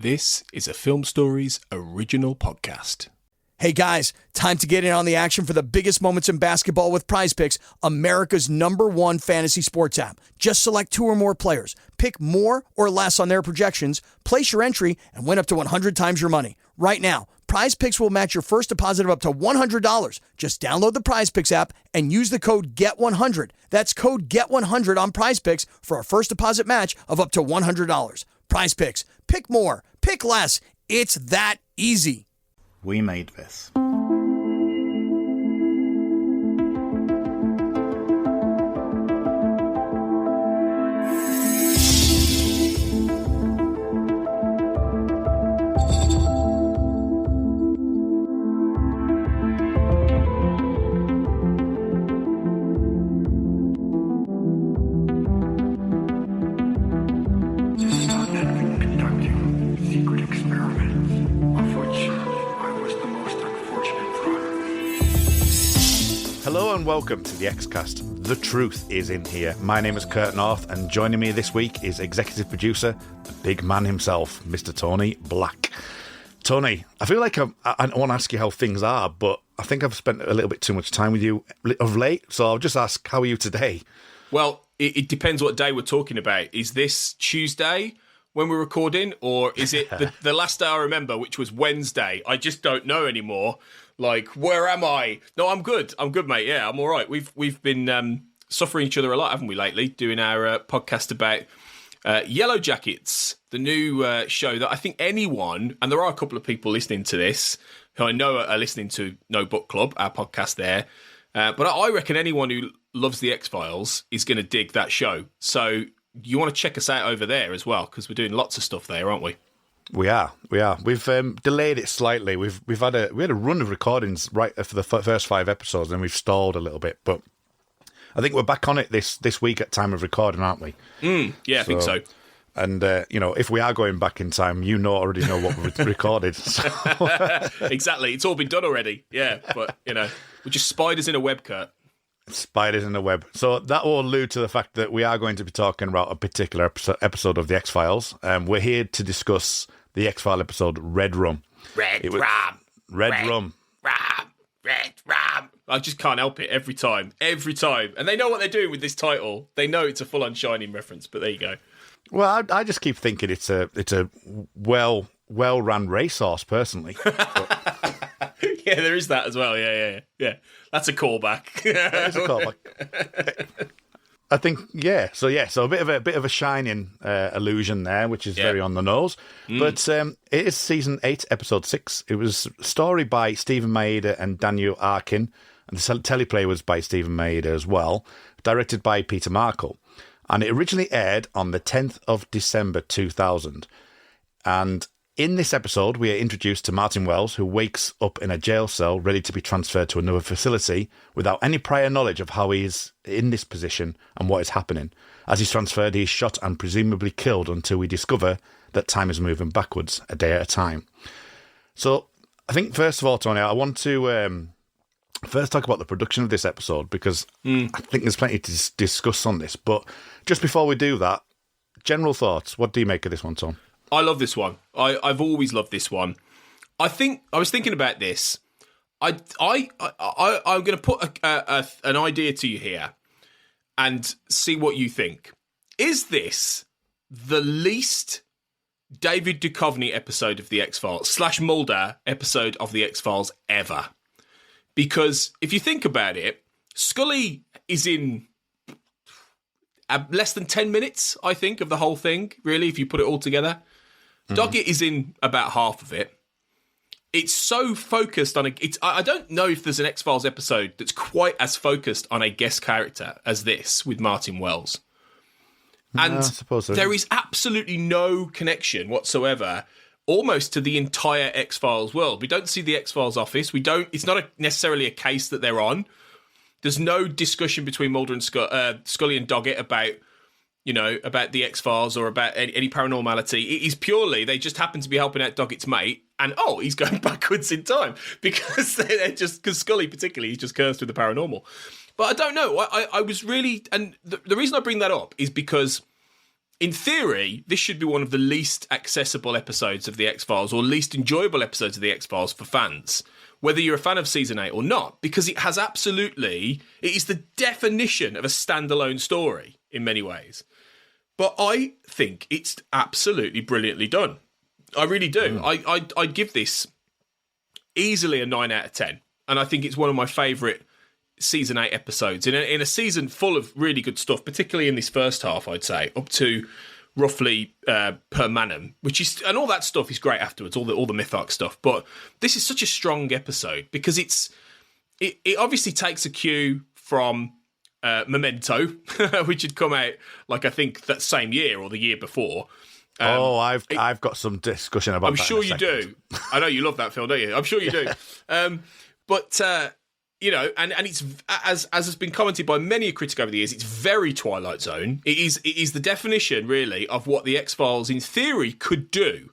This is a Film Stories original podcast. Hey guys, time to get in on the action for the biggest moments in basketball with Prize Picks, America's #1 fantasy sports app. Just select 2 or more players, pick more or less on their projections, place your entry, and win up to 100 times your money. Right now, Prize Picks will match your first deposit of up to $100. Just download the Prize Picks app and use the code GET100. That's code GET100 on Prize Picks for a first deposit match of up to $100. Prize Picks. Pick more. Pick less. It's that easy. We made this. Hello and welcome to the Xcast. The truth is in here. My name is Kurt North, and joining me this week is executive producer, the big man himself, Mr. Tony Black. Tony, I feel like I want to ask you how things are, but I think I've spent a little bit too much time with you of late, so I'll just ask, how are you today? Well, it depends what day we're talking about. Is this Tuesday when we're recording, or is it the last day I remember, which was Wednesday? I just don't know anymore. Like, where am I? No, I'm good. I'm good, mate. Yeah, I'm all right. We've been suffering each other a lot, haven't we, lately, doing our podcast about Yellow Jackets, the new show that I think anyone, and there are a couple of people listening to this, who I know are listening to No Book Club, our podcast there, but I reckon anyone who loves the X-Files is going to dig that show. So you want to check us out over there as well, because we're doing lots of stuff there, aren't we? We are. We've delayed it slightly. We had a run of recordings right for the first 5 episodes, and we've stalled a little bit. But I think we're back on it this week at time of recording, aren't we? Yeah, I think so. And if we are going back in time, already know what we've recorded. So. Exactly, it's all been done already. Yeah, but we're just spiders in a web, Kurt. Spiders in the web. So that will allude to the fact that we are going to be talking about a particular episode of the X-Files. We're here to discuss the X-File episode Redrum. Redrum. I just can't help it every time. And they know what they're doing with this title. They know it's a full-on Shining reference, but there you go. Well, I just keep thinking it's a well-run racehorse, personally. Yeah, there is that as well. Yeah. That's a callback. That is a callback. I think, yeah. So a bit of a Shining allusion there, which is very on the nose. But it is season 8, episode 6. It was a story by Stephen Maeda and Daniel Arkin, and the teleplay was by Stephen Maeda as well, directed by Peter Markle. And it originally aired on the 10th of December 2000. And in this episode, we are introduced to Martin Wells, who wakes up in a jail cell ready to be transferred to another facility without any prior knowledge of how he is in this position and what is happening. As he's transferred, he is shot and presumably killed until we discover that time is moving backwards a day at a time. So I think, first of all, Tony, I want to first talk about the production of this episode, because I think there's plenty to discuss on this. But just before we do that, general thoughts. What do you make of this one, Tom? I love this one. I've always loved this one. I was thinking about this. I'm going to put an idea to you here and see what you think. Is this the least David Duchovny episode of the X-Files / Mulder episode of the X-Files ever? Because if you think about it, Scully is in less than 10 minutes, I think, of the whole thing, really, if you put it all together. Doggett is in about half of it. It's so focused on I don't know if there's an X-Files episode that's quite as focused on a guest character as this with Martin Wells. And I suppose so. There is absolutely no connection whatsoever, almost to the entire X-Files world. We don't see the X-Files office. It's not necessarily a case that they're on. There's no discussion between Mulder and Scully and Doggett about the X-Files or about any paranormality. It is purely, they just happen to be helping out Doggett's mate, and he's going backwards in time because because Scully particularly is just cursed with the paranormal. But I don't know. I was really, and the reason I bring that up is because in theory, this should be one of the least accessible episodes of The X-Files, or least enjoyable episodes of The X-Files for fans, whether you're a fan of Season 8 or not, because it is the definition of a standalone story in many ways. But I think it's absolutely brilliantly done. I really do. I'd give this easily a 9 out of 10. And I think it's one of my favourite Season 8 episodes. In a season full of really good stuff, particularly in this first half, I'd say, up to roughly per Manum, and all that stuff is great afterwards, all the Mythark stuff. But this is such a strong episode because it obviously takes a cue from Memento, which had come out, like, I think that same year or the year before. I've got some discussion about that. I'm sure you do. I know you love that film, don't you? I'm sure you do. But and it's, as has been commented by many a critic over the years, it's very Twilight Zone. It is the definition, really, of what the X-Files, in theory, could do.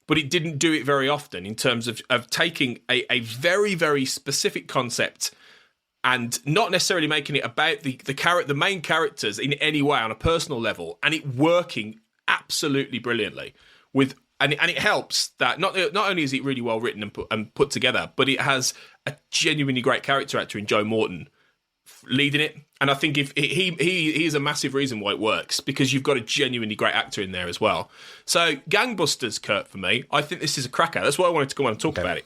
But it didn't do it very often in terms of taking a very, very specific concept and not necessarily making it about the main characters in any way on a personal level, and it working absolutely brilliantly and it helps that not only is it really well written and put together, but it has a genuinely great character actor in Joe Morton leading it. And I think if he is a massive reason why it works, because you've got a genuinely great actor in there as well. So gangbusters, Kurt, for me. I think this is a cracker. That's why I wanted to come on and talk about it.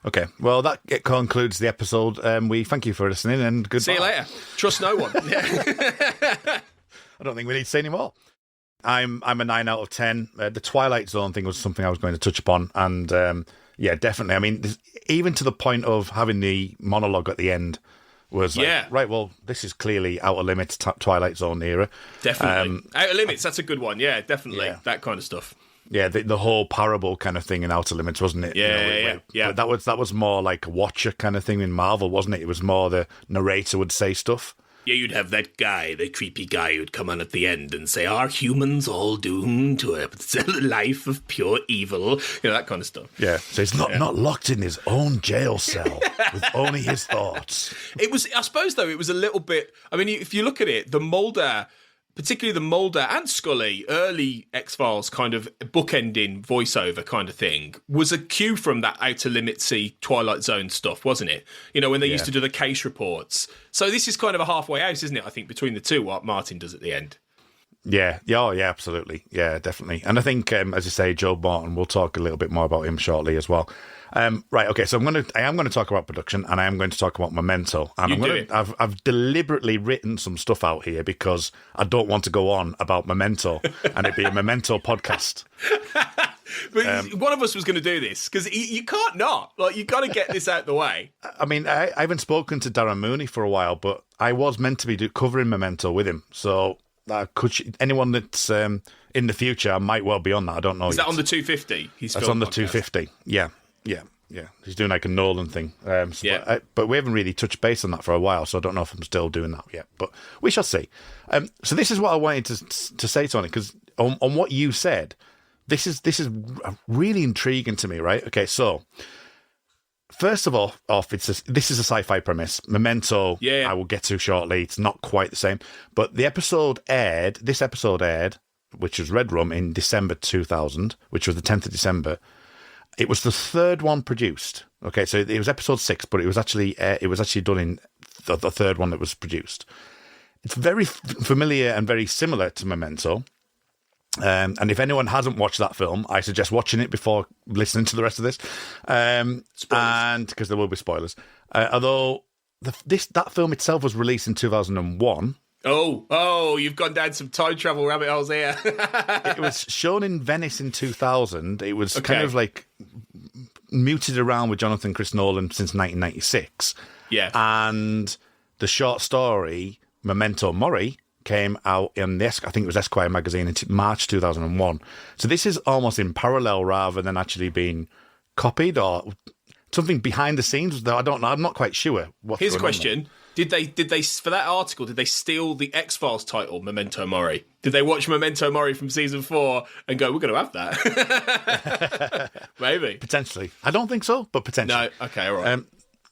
Okay, well, that concludes the episode. We thank you for listening, and goodbye. See you later. Trust no one. I don't think we need to say any more. I'm a 9 out of 10. The Twilight Zone thing was something I was going to touch upon, and yeah, definitely. I mean, even to the point of having the monologue at the end was like, right, well, this is clearly Outer Limits, Twilight Zone era. Definitely. Outer Limits, that's a good one. Yeah, definitely. Yeah. That kind of stuff. Yeah, the whole parable kind of thing in Outer Limits, wasn't it? Yeah. That was more like a Watcher kind of thing in Marvel, wasn't it? It was more the narrator would say stuff. Yeah, you'd have that guy, the creepy guy who'd come on at the end and say, "Are humans all doomed to a life of pure evil?" That kind of stuff. Yeah, so he's not locked in his own jail cell with only his thoughts. I suppose, though, it was a little bit, I mean, if you look at it, the Mulder, particularly the Mulder and Scully early X-Files kind of bookending voiceover kind of thing was a cue from that Outer Limitsy Twilight Zone stuff, wasn't it? When they used to do the case reports. So this is kind of a halfway house, isn't it? I think between the two, what Martin does at the end. Yeah, absolutely. Yeah, definitely. And I think, as you say, Joe Morton, we'll talk a little bit more about him shortly as well. Right, okay, so I am going to talk about production, and I am going to talk about Memento. And I've deliberately written some stuff out here because I don't want to go on about Memento, and it'd be a Memento podcast. But one of us was going to do this, because you can't not. Like, you got to get this out the way. I mean, I haven't spoken to Darren Mooney for a while, but I was meant to be covering Memento with him, so... anyone that's in the future, I might well be on that. I don't know. Is that on the 250? That's on the 250. Yeah. He's doing like a Nolan thing. But we haven't really touched base on that for a while, so I don't know if I'm still doing that yet. But we shall see. So this is what I wanted to say, Tony, because on what you said, this is really intriguing to me, right? Okay, so first of all, this is a sci-fi premise. Memento, I will get to shortly. It's not quite the same. But this episode aired, which was Redrum, in December 2000, which was the 10th of December. It was the third one produced. Okay, so it was episode 6, but it was actually done in the third one that was produced. It's very familiar and very similar to Memento. And if anyone hasn't watched that film, I suggest watching it before listening to the rest of this. And because there will be spoilers. Although that film itself was released in 2001. Oh, you've gone down some time travel rabbit holes here. It was shown in Venice in 2000. It was kind of like muted around with Jonathan Chris Nolan since 1996. Yeah. And the short story, Memento Mori, came out in I think it was Esquire magazine in March 2001. So this is almost in parallel rather than actually being copied or something behind the scenes. Though I don't know. I'm not quite sure. Here's a question. Did they for that article, did they steal the X-Files title, Memento Mori? Did they watch Memento Mori from season 4 and go, we're going to have that? Maybe. Potentially. I don't think so, but potentially. No, okay, all right.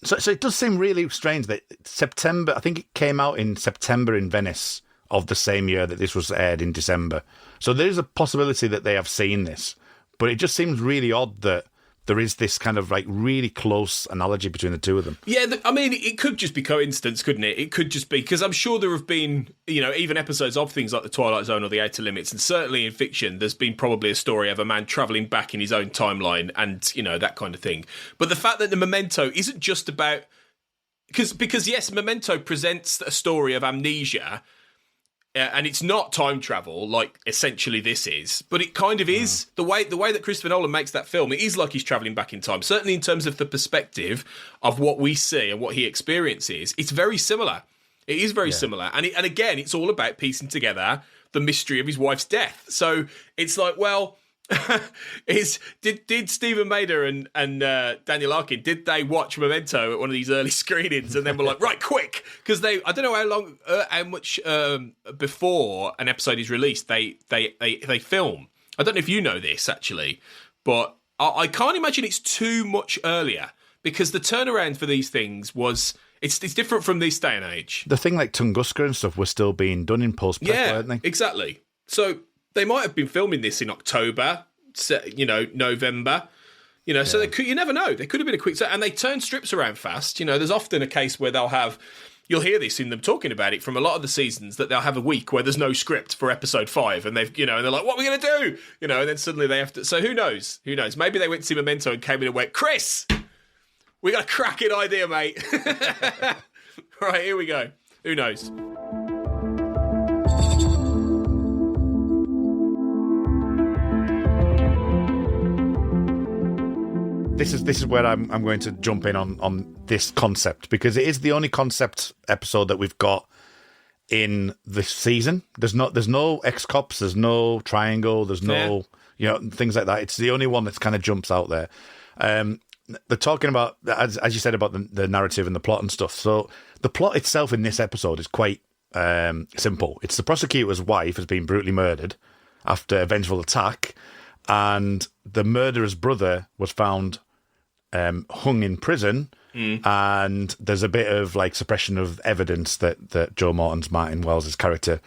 So it does seem really strange that September, I think it came out in September in Venice of the same year that this was aired in December. So there is a possibility that they have seen this, but it just seems really odd that there is this kind of like really close analogy between the two of them. Yeah, I mean, it could just be coincidence, couldn't it? It could just be, because I'm sure there have been, even episodes of things like The Twilight Zone or The Outer Limits, and certainly in fiction, there's been probably a story of a man travelling back in his own timeline and, that kind of thing. But the fact that the Memento isn't just about... Because yes, Memento presents a story of amnesia, and it's not time travel like essentially this is, but it kind of is. The way that Christopher Nolan makes that film, it is like he's travelling back in time. Certainly in terms of the perspective of what we see and what he experiences, it's very similar. It is very similar, and again, it's all about piecing together the mystery of his wife's death. So it's like, well. Did Stephen Mader and Daniel Arkin, did they watch Memento at one of these early screenings and then were like, right, quick, because I don't know how much before an episode is released they film. I don't know if you know this actually, but I can't imagine it's too much earlier, because the turnaround for these things was it's different from this day and age. The thing like Tunguska and stuff was still being done in post-press, weren't they? Exactly. So they might have been filming this in October, November, so you never know. There could have been a quick... And they turn strips around fast. There's often a case where you'll hear this in them talking about it from a lot of the seasons, that they'll have a week where there's no script for episode 5, and they've, and they're like, what are we going to do? And then suddenly they have to... So who knows? Maybe they went to see Memento and came in and went, Chris, we got a cracking idea, mate. Right, here we go. Who knows? This is where I'm going to jump in on this concept, because it is the only concept episode that we've got in this season. There's no ex-cops, there's no triangle, there's no things like that. It's the only one that kind of jumps out there. They're talking about, as you said, about the narrative and the plot and stuff. So the plot itself in this episode is quite simple. It's the prosecutor's wife has been brutally murdered after a vengeful attack, and the murderer's brother was found hung in prison, and there's a bit of like suppression of evidence that Joe Morton's Martin Wells' character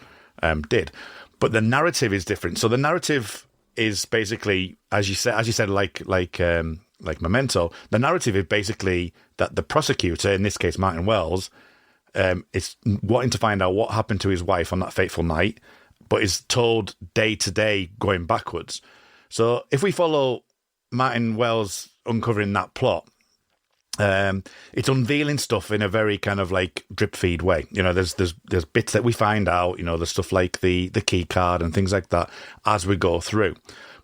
did. But the narrative is different. So the narrative is basically, as you said, like Memento. The narrative is basically that the prosecutor, in this case Martin Wells, is wanting to find out what happened to his wife on that fateful night, but is told day to day going backwards. So if we follow Martin Wells uncovering that plot, it's unveiling stuff in a very kind of like drip feed way. There's bits that we find out, there's stuff like the key card and things like that as we go through.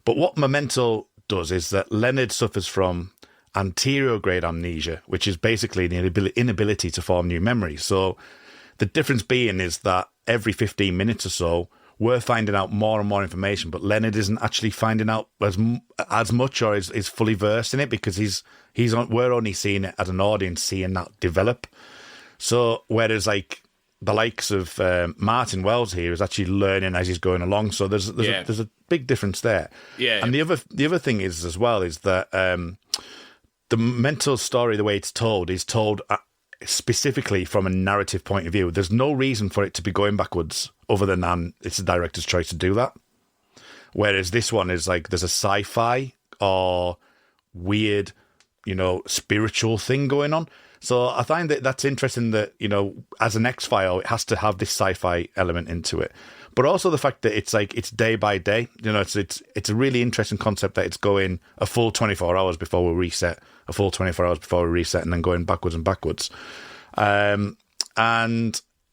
But what Memento does is that Leonard suffers from anterior grade amnesia, which is basically the inability to form new memories. So the difference being is that every 15 minutes or so, we're finding out more and more information, but Leonard isn't actually finding out as much, or is fully versed in it, because we're only seeing it as an audience, seeing that develop. So whereas like the likes of Martin Wells here is actually learning as he's going along. So there's a big difference there. Yeah. And the other thing is as well is that the mental story, the way it's told, is told specifically from a narrative point of view. There's no reason for it to be going backwards other than it's the director's choice to do that. Whereas this one is like there's a sci-fi or weird, spiritual thing going on. So I find that's interesting that, as an X-File, it has to have this sci-fi element into it. But also the fact that it's like it's day by day. It's a really interesting concept that it's going a full 24 hours before we reset, and then going backwards and backwards. And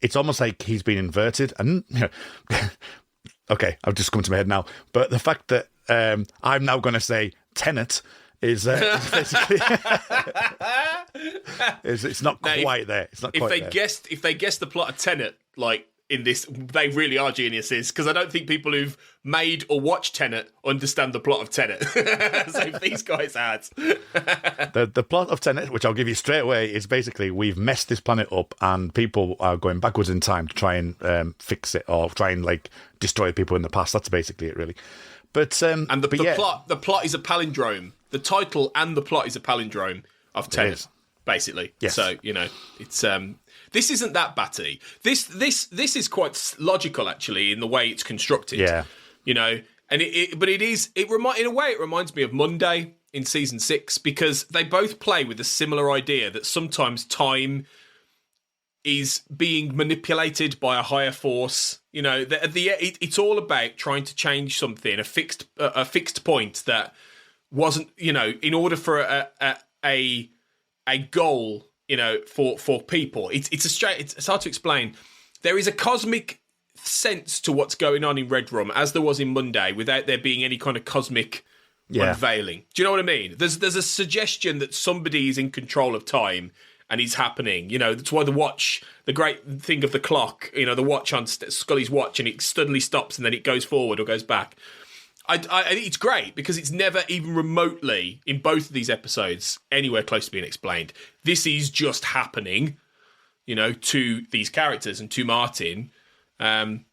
it's almost like he's been inverted. And okay, I've just come to my head now. But the fact that I'm now going to say Tenet is basically it's not quite there. It's not quite there. If they guessed the plot of Tenet, like in this, they really are geniuses, because I don't think people who've made or watched Tenet understand the plot of Tenet. So if these guys had the plot of Tenet, which I'll give you straight away, is basically we've messed this planet up and people are going backwards in time to try and fix it, or try and like destroy people in the past. That's basically it, really. But the plot is a palindrome. The title and the plot is a palindrome of Tenet, basically. Yes. So it's This isn't that batty. This is quite logical, actually, in the way it's constructed. Yeah. You know, and in a way it reminds me of Monday in season 6, because they both play with a similar idea that sometimes time is being manipulated by a higher force. You know, it's all about trying to change something, a fixed point that wasn't, you know, in order for a goal, you know, for people. It's hard to explain. There is a cosmic sense to what's going on in Redrum, as there was in Monday, without there being any kind of cosmic unveiling. Do you know what I mean? There's a suggestion that somebody is in control of time and it's happening. You know, that's why the great thing of the clock, you know, the watch on Scully's watch, and it suddenly stops and then it goes forward or goes back. I think it's great because it's never even remotely, in both of these episodes, anywhere close to being explained. This is just happening, you know, to these characters and to Martin, and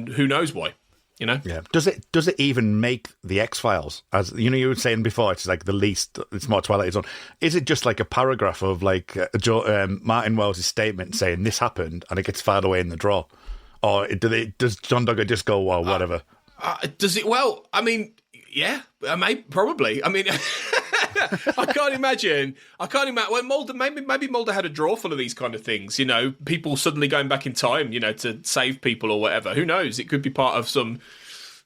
who knows why, you know? Yeah. Does it even make the X-Files? As you know, you were saying before, it's like the least, it's more Twilight Zone. Is it just like a paragraph of like Martin Wells' statement saying this happened and it gets filed away in the drawer? Or does John Duggar just go, well, whatever? Does it? Well, I mean, yeah, probably. I mean, I can't imagine. Well, Mulder, maybe Mulder had a drawer full of these kind of things. You know, people suddenly going back in time, you know, to save people or whatever. Who knows? It could be part of some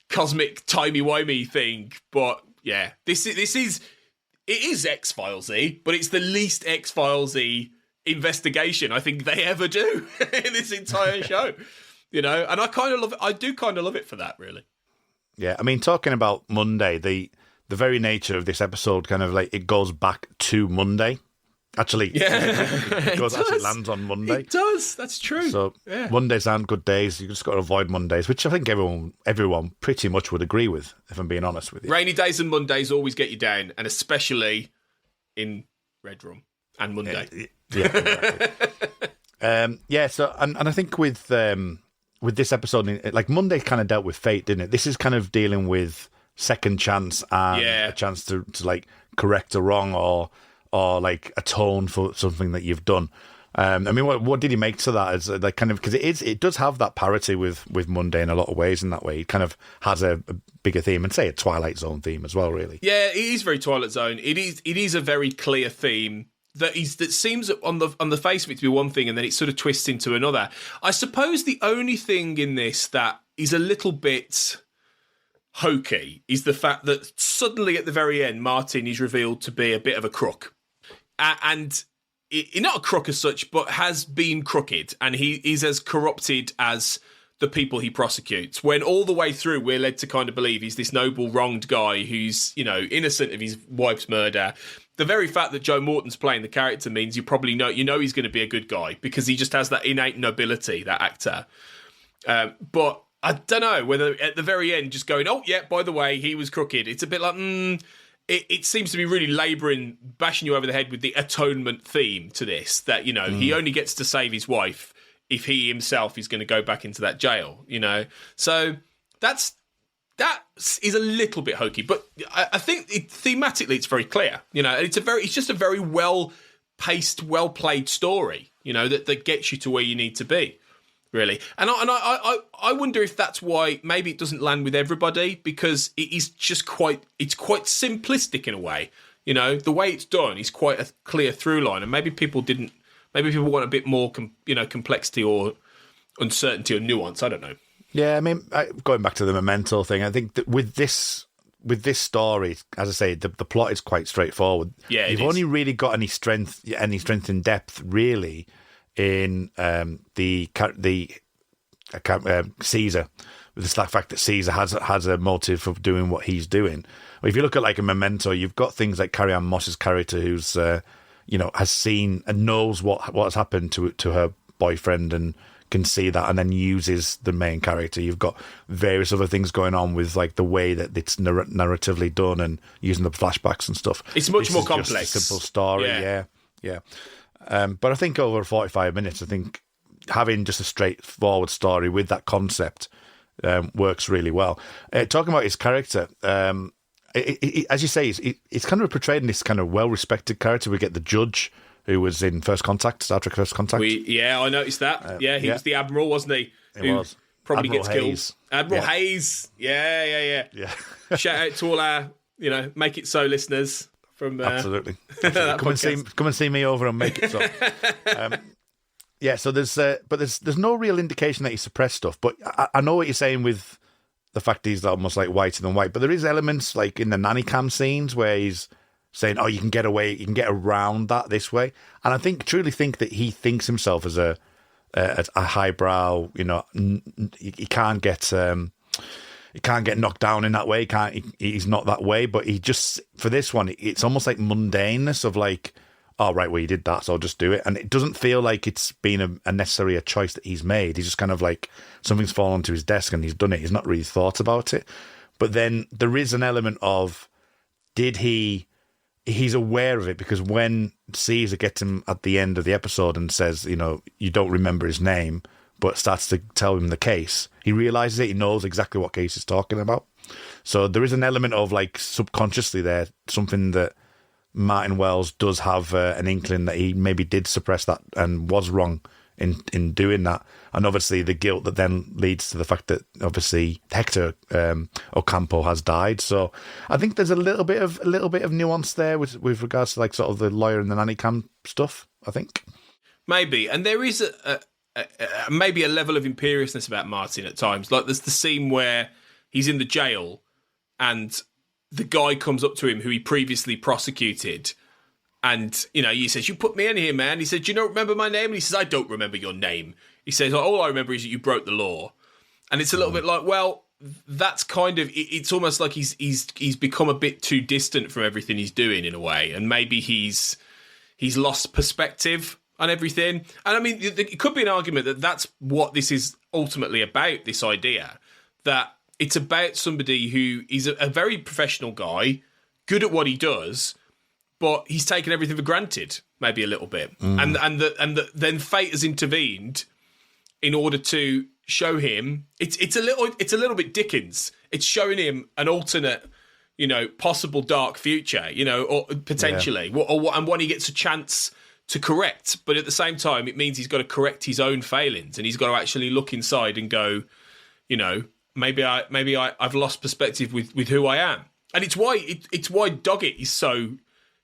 cosmic timey-wimey thing. But yeah, it is X-Filesy, but it's the least X-Filesy investigation I think they ever do in this entire show. You know, and I kind of love it. I do kind of love it for that, really. Yeah, I mean, talking about Monday, the very nature of this episode kind of like it goes back to Monday. Actually, actually lands on Monday. It does. That's true. So Mondays aren't good days. You just got to avoid Mondays, which I think everyone pretty much would agree with, if I'm being honest with you. Rainy days and Mondays always get you down, and especially in Redrum and Monday. Exactly. So and I think with this episode, like Monday kind of dealt with fate, didn't it? This is kind of dealing with second chance and a chance to like correct a wrong or like atone for something that you've done. I mean, what did he make to that? As like kind of, because it does have that parity with Monday in a lot of ways. In that way, it kind of has a bigger theme, and say a Twilight Zone theme as well. Really, yeah, it is very Twilight Zone. It is a very clear theme. That seems on the face of it to be one thing, and then it sort of twists into another. I suppose the only thing in this that is a little bit hokey is the fact that suddenly at the very end, Martin is revealed to be a bit of a crook, and not a crook as such, but has been crooked, and he is as corrupted as the people he prosecutes. When all the way through, we're led to kind of believe he's this noble, wronged guy who's, you know, innocent of his wife's murder. The very fact that Joe Morton's playing the character means you probably know he's going to be a good guy because he just has that innate nobility, that actor. But I don't know whether at the very end just going, oh, yeah, by the way, he was crooked. It's a bit like, it seems to be really labouring, bashing you over the head with the atonement theme to this, that, you know, he only gets to save his wife if he himself is going to go back into that jail, you know. So that is a little bit hokey, but I think thematically it's very clear, you know. It's just a very well paced, well played story, you know, that gets you to where you need to be, really. And I wonder if that's why maybe it doesn't land with everybody, because it is just quite simplistic in a way, you know. The way it's done is quite a clear through line, and maybe people want a bit more, complexity or uncertainty or nuance. I don't know. Yeah, I mean, going back to the Memento thing, I think that with this story, as I say, the plot is quite straightforward. Yeah, you've only really got any strength in depth, really, in the Caesar, with the fact that Caesar has a motive for doing what he's doing. Well, if you look at like a Memento, you've got things like Carrie-Anne Moss's character, who's has seen and knows what has happened to her boyfriend and can see that, and then uses the main character. You've got various other things going on with like the way that it's narratively done and using the flashbacks and stuff. It's much more complex. Just a simple story, yeah. But I think over 45 minutes, I think having just a straightforward story with that concept works really well. Talking about his character, as you say, it's kind of portrayed in this kind of well-respected character. We get the judge who was in First Contact, Star Trek First Contact. I noticed that. He was the Admiral, wasn't he? He was. Probably Admiral gets Hayes. killed. Admiral Hayes. Yeah. Shout out to all our, Make It So listeners. Absolutely. Come and see me over and Make It So. So there's no real indication that he suppressed stuff. But I know what you're saying with the fact he's almost like whiter than white. But there is elements like in the nanny cam scenes where he's saying, "Oh, you can get around that this way." And I truly think that he thinks himself as a highbrow. He can't get knocked down in that way. He's not that way. But he just, for this one, it's almost like mundaneness of like, oh, right, well, he did that, so I'll just do it. And it doesn't feel like it's been necessarily a choice that he's made. He's just kind of like, something's fallen onto his desk and he's done it. He's not really thought about it. But then there is an element of, he's aware of it, because when Caesar gets him at the end of the episode and says, you don't remember his name, but starts to tell him the case, he realizes it. He knows exactly what case he's talking about. So there is an element of like subconsciously there, something that Martin Wells does have an inkling that he maybe did suppress that and was wrong in doing that. And obviously the guilt that then leads to the fact that obviously Hector Ocampo has died. So I think there's a little bit of nuance there with regards to like sort of the lawyer and the nanny cam stuff, I think. Maybe. And there is maybe a level of imperiousness about Martin at times. Like there's the scene where he's in the jail and the guy comes up to him who he previously prosecuted, and, he says, "You put me in here, man." He said, "Do you not remember my name?" And he says, "I don't remember your name." He says, "All I remember is that you broke the law." And it's a little bit like, well, that's kind of, it's almost like he's become a bit too distant from everything he's doing in a way, and maybe he's lost perspective on everything. And I mean, it could be an argument that that's what this is ultimately about, this idea, that it's about somebody who is a very professional guy, good at what he does, but he's taken everything for granted, maybe a little bit. And then fate has intervened in order to show him it's a little bit Dickens. It's showing him an alternate, possible dark future, or potentially, and one he gets a chance to correct. But at the same time, it means he's got to correct his own failings, and he's got to actually look inside and go, maybe I've lost perspective with who I am. And it's why Doggett is so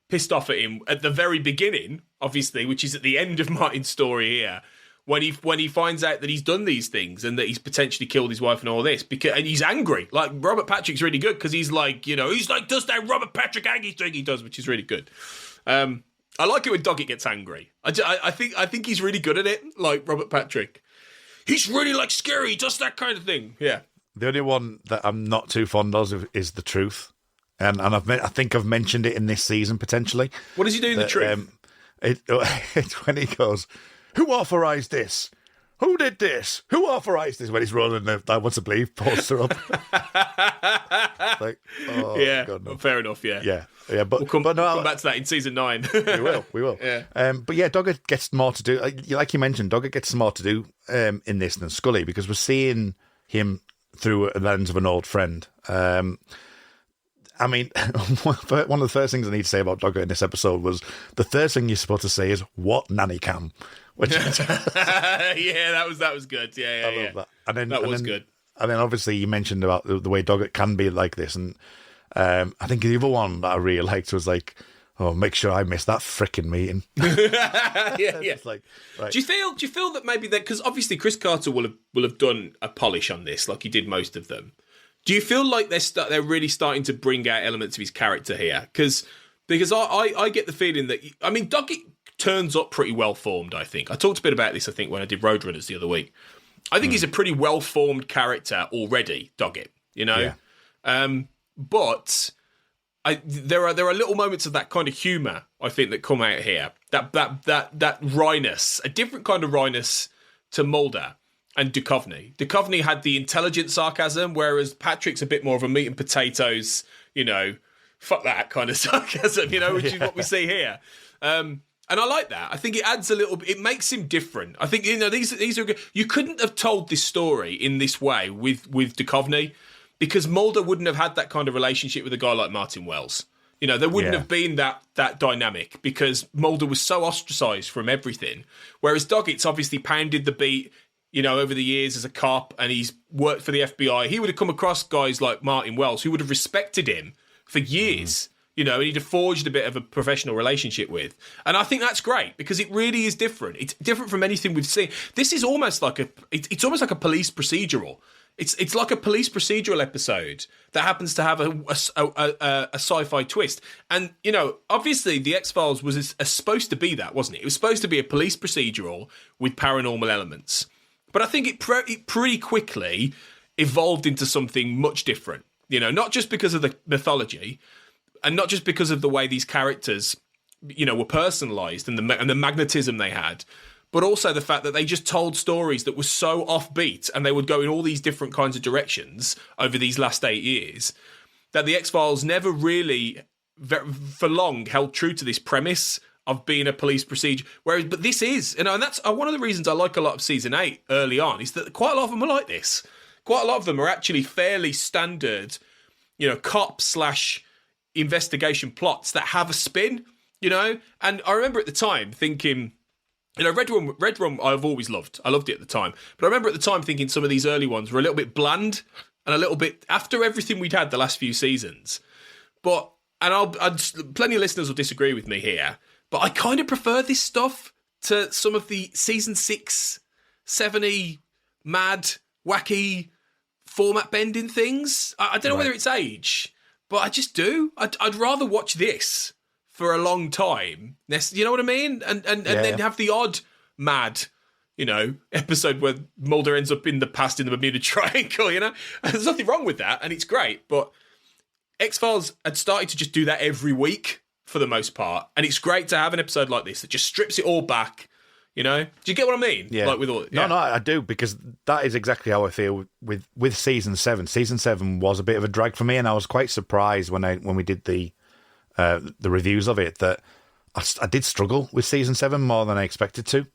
pissed off at him at the very beginning, obviously, which is at the end of Martin's story here, when he finds out that he's done these things and that he's potentially killed his wife and all this, and he's angry. Like Robert Patrick's really good because he's like, does that Robert Patrick angry thing he does, which is really good. I like it when Doggett gets angry. I think he's really good at it, like Robert Patrick. He's really like scary, just that kind of thing. Yeah. The only one that I'm not too fond of is The Truth. And I think I've mentioned it in this season, potentially. What does he do in The Truth? It's when he goes, "Who authorised this? Who did this? Who authorised this?" When he's rolling the "I want to believe" poster up. Yeah, God, no. Fair enough, yeah. Yeah, but we'll come back to that in season 9. We will. Yeah. But yeah, Doggett gets more to do. Like you mentioned, Doggett gets more to do in this than Scully, because we're seeing him through a lens of an old friend. I mean, one of the first things I need to say about Doggett in this episode was the first thing you're supposed to say is, "What nanny cam?" Which yeah, that was good. Yeah, I love that. And then that was good. And then obviously you mentioned about the way Doggett can be like this, and I think the other one that I really liked was like, "Oh, make sure I miss that frickin' meeting." yeah. It's like, right. Do you feel that maybe that, because obviously Chris Carter will have done a polish on this, like he did most of them. Do you feel like they're really starting to bring out elements of his character here? Because I get the feeling that, I mean, Doggett turns up pretty well formed. I think I talked a bit about this. I think when I did Roadrunners the other week, I think he's a pretty well formed character already, Doggett. Yeah. But there are little moments of that kind of humour, I think, that come out here. That wryness, a different kind of wryness to Mulder and Duchovny. Duchovny had the intelligent sarcasm, whereas Patrick's a bit more of a meat and potatoes, fuck that kind of sarcasm, which is what we see here. And I like that. I think it adds a little bit, it makes him different. I think, these are good. You couldn't have told this story in this way with Duchovny, because Mulder wouldn't have had that kind of relationship with a guy like Martin Wells. You know, there wouldn't have been that dynamic because Mulder was so ostracised from everything. Whereas Doggett's obviously pounded the beat, you know, over the years as a cop, and he's worked for the FBI. He would have come across guys like Martin Wells who would have respected him for years, you know, and he'd have forged a bit of a professional relationship with. And I think that's great because it really is different. It's different from anything we've seen. This is almost like it's almost like a police procedural. It's like a police procedural episode that happens to have a sci-fi twist. And, you know, obviously the X-Files was supposed to be that, wasn't it? It was supposed to be a police procedural with paranormal elements. But I think it pretty quickly evolved into something much different. You know, not just because of the mythology and not just because of the way these characters, you know, were personalised and the magnetism they had, but also the fact that they just told stories that were so offbeat and they would go in all these different kinds of directions over these last 8 years that the X-Files never really, for long, held true to this premise of being a police procedure. But this is, you know, and that's one of the reasons I like a lot of season 8 early on, is that quite a lot of them are like this. Quite a lot of them are actually fairly standard, you know, cop/investigation plots that have a spin, you know? And I remember at the time thinking, you know, Redrum I've always loved. I loved it at the time. But I remember at the time thinking some of these early ones were a little bit bland and a little bit, after everything we'd had the last few seasons. But, and plenty of listeners will disagree with me here, but I kind of prefer this stuff to some of the season 6, 7-y, mad, wacky, format bending things. I don't know whether it's age, but I just do. I'd rather watch this for a long time. You know what I mean? And then have the odd mad, you know, episode where Mulder ends up in the past in the Bermuda Triangle, you know? And there's nothing wrong with that, and it's great, but X-Files had started to just do that every week for the most part, and it's great to have an episode like this that just strips it all back, you know? Do you get what I mean? Yeah. Like with all, No, I do, because that is exactly how I feel with season 7. Season 7 was a bit of a drag for me, and I was quite surprised when we did the reviews of it that I did struggle with season 7 more than I expected to.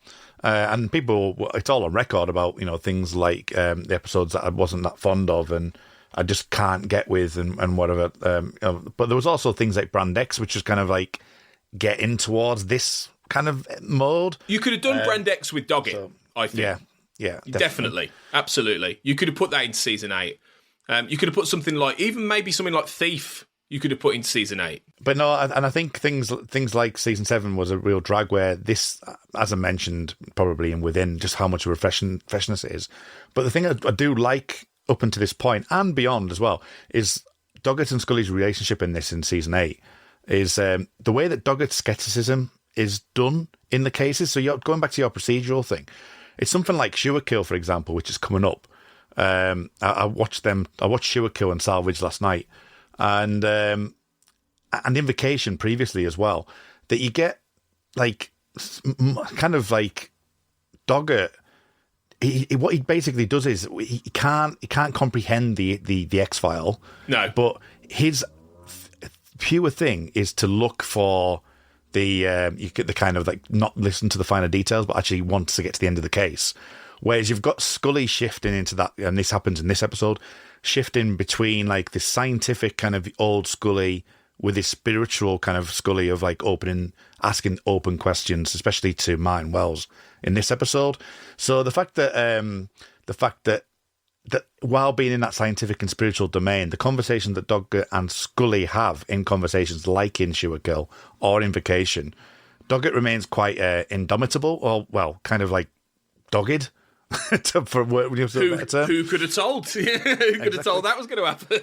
And people, it's all on record about, you know, things like the episodes that I wasn't that fond of and I just can't get with and whatever. You know, but there was also things like Brand X, which was kind of like getting towards this kind of mode. You could have done Brand X with Doggett, I think. Yeah, definitely. Absolutely. You could have put that into season 8. You could have put something like, even maybe something like Thief, you could have put into season 8. But no, and I think things like season 7 was a real drag where this, as I mentioned, probably and within just how much of a freshness it is. But the thing I do like up until this point and beyond as well is Doggett and Scully's relationship in season 8 is the way that Doggett's skepticism is done in the cases. So you're going back to your procedural thing. It's something like Sure Kill, for example, which is coming up. I watched Sure Kill and Salvage last night. And Invocation previously as well, that you get like kind of like Doggett. What he basically does is he can't comprehend the X-File. No, but his pure thing is to look for the kind of like not listen to the finer details, but actually wants to get to the end of the case. Whereas you've got Scully shifting into that, and this happens in this episode, shifting between like this scientific kind of old Scully with this spiritual kind of Scully of like asking open questions, especially to Martin Wells in this episode. So the fact that while being in that scientific and spiritual domain, the conversation that Doggett and Scully have in conversations like in Sure Kill or Invocation, Doggett remains quite indomitable, or well, kind of like dogged. Who could have told? Who could have told that was going to happen?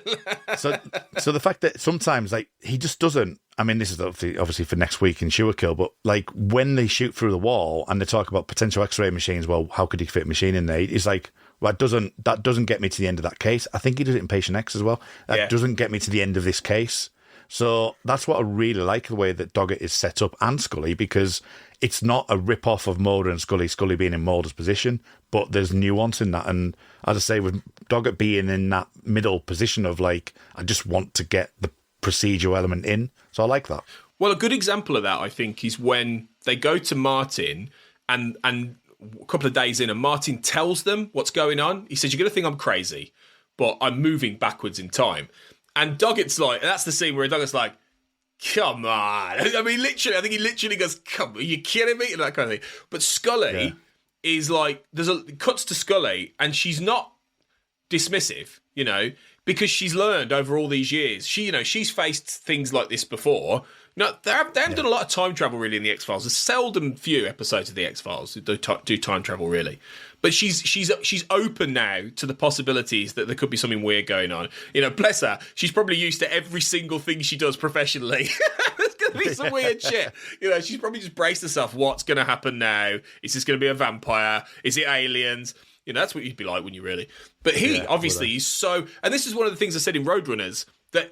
so the fact that sometimes like he just doesn't. I mean, this is obviously for next week in Sure Kill, but like when they shoot through the wall and they talk about potential X-ray machines, well, how could he fit a machine in there? He's like, well, that doesn't get me to the end of that case. I think he does it in Patient X as well. That doesn't get me to the end of this case. So that's what I really like, the way that Doggett is set up, and Scully, because it's not a rip-off of Mulder and Scully being in Mulder's position, but there's nuance in that. And as I say, with Doggett being in that middle position of like, I just want to get the procedural element in. So I like that. Well, a good example of that, I think, is when they go to Martin and a couple of days in, and Martin tells them what's going on. He says, you're going to think I'm crazy, but I'm moving backwards in time. And Doggett's like, that's the scene where Doggett's like, come on. I mean, literally, I think he literally goes, come on, are you kidding me? And that kind of thing. But Scully is like, cuts to Scully, and she's not dismissive, you know, because she's learned over all these years. She's faced things like this before. No, they haven't done a lot of time travel really in the X-Files. There's seldom few episodes of the X-Files that do time travel really. But she's open now to the possibilities that there could be something weird going on. You know, bless her. She's probably used to every single thing she does professionally. There's going to be some weird shit. You know, she's probably just braced herself. What's going to happen now? Is this going to be a vampire? Is it aliens? You know, that's what you'd be like, wouldn't you, really? But he, obviously, is so... And this is one of the things I said in Roadrunners, that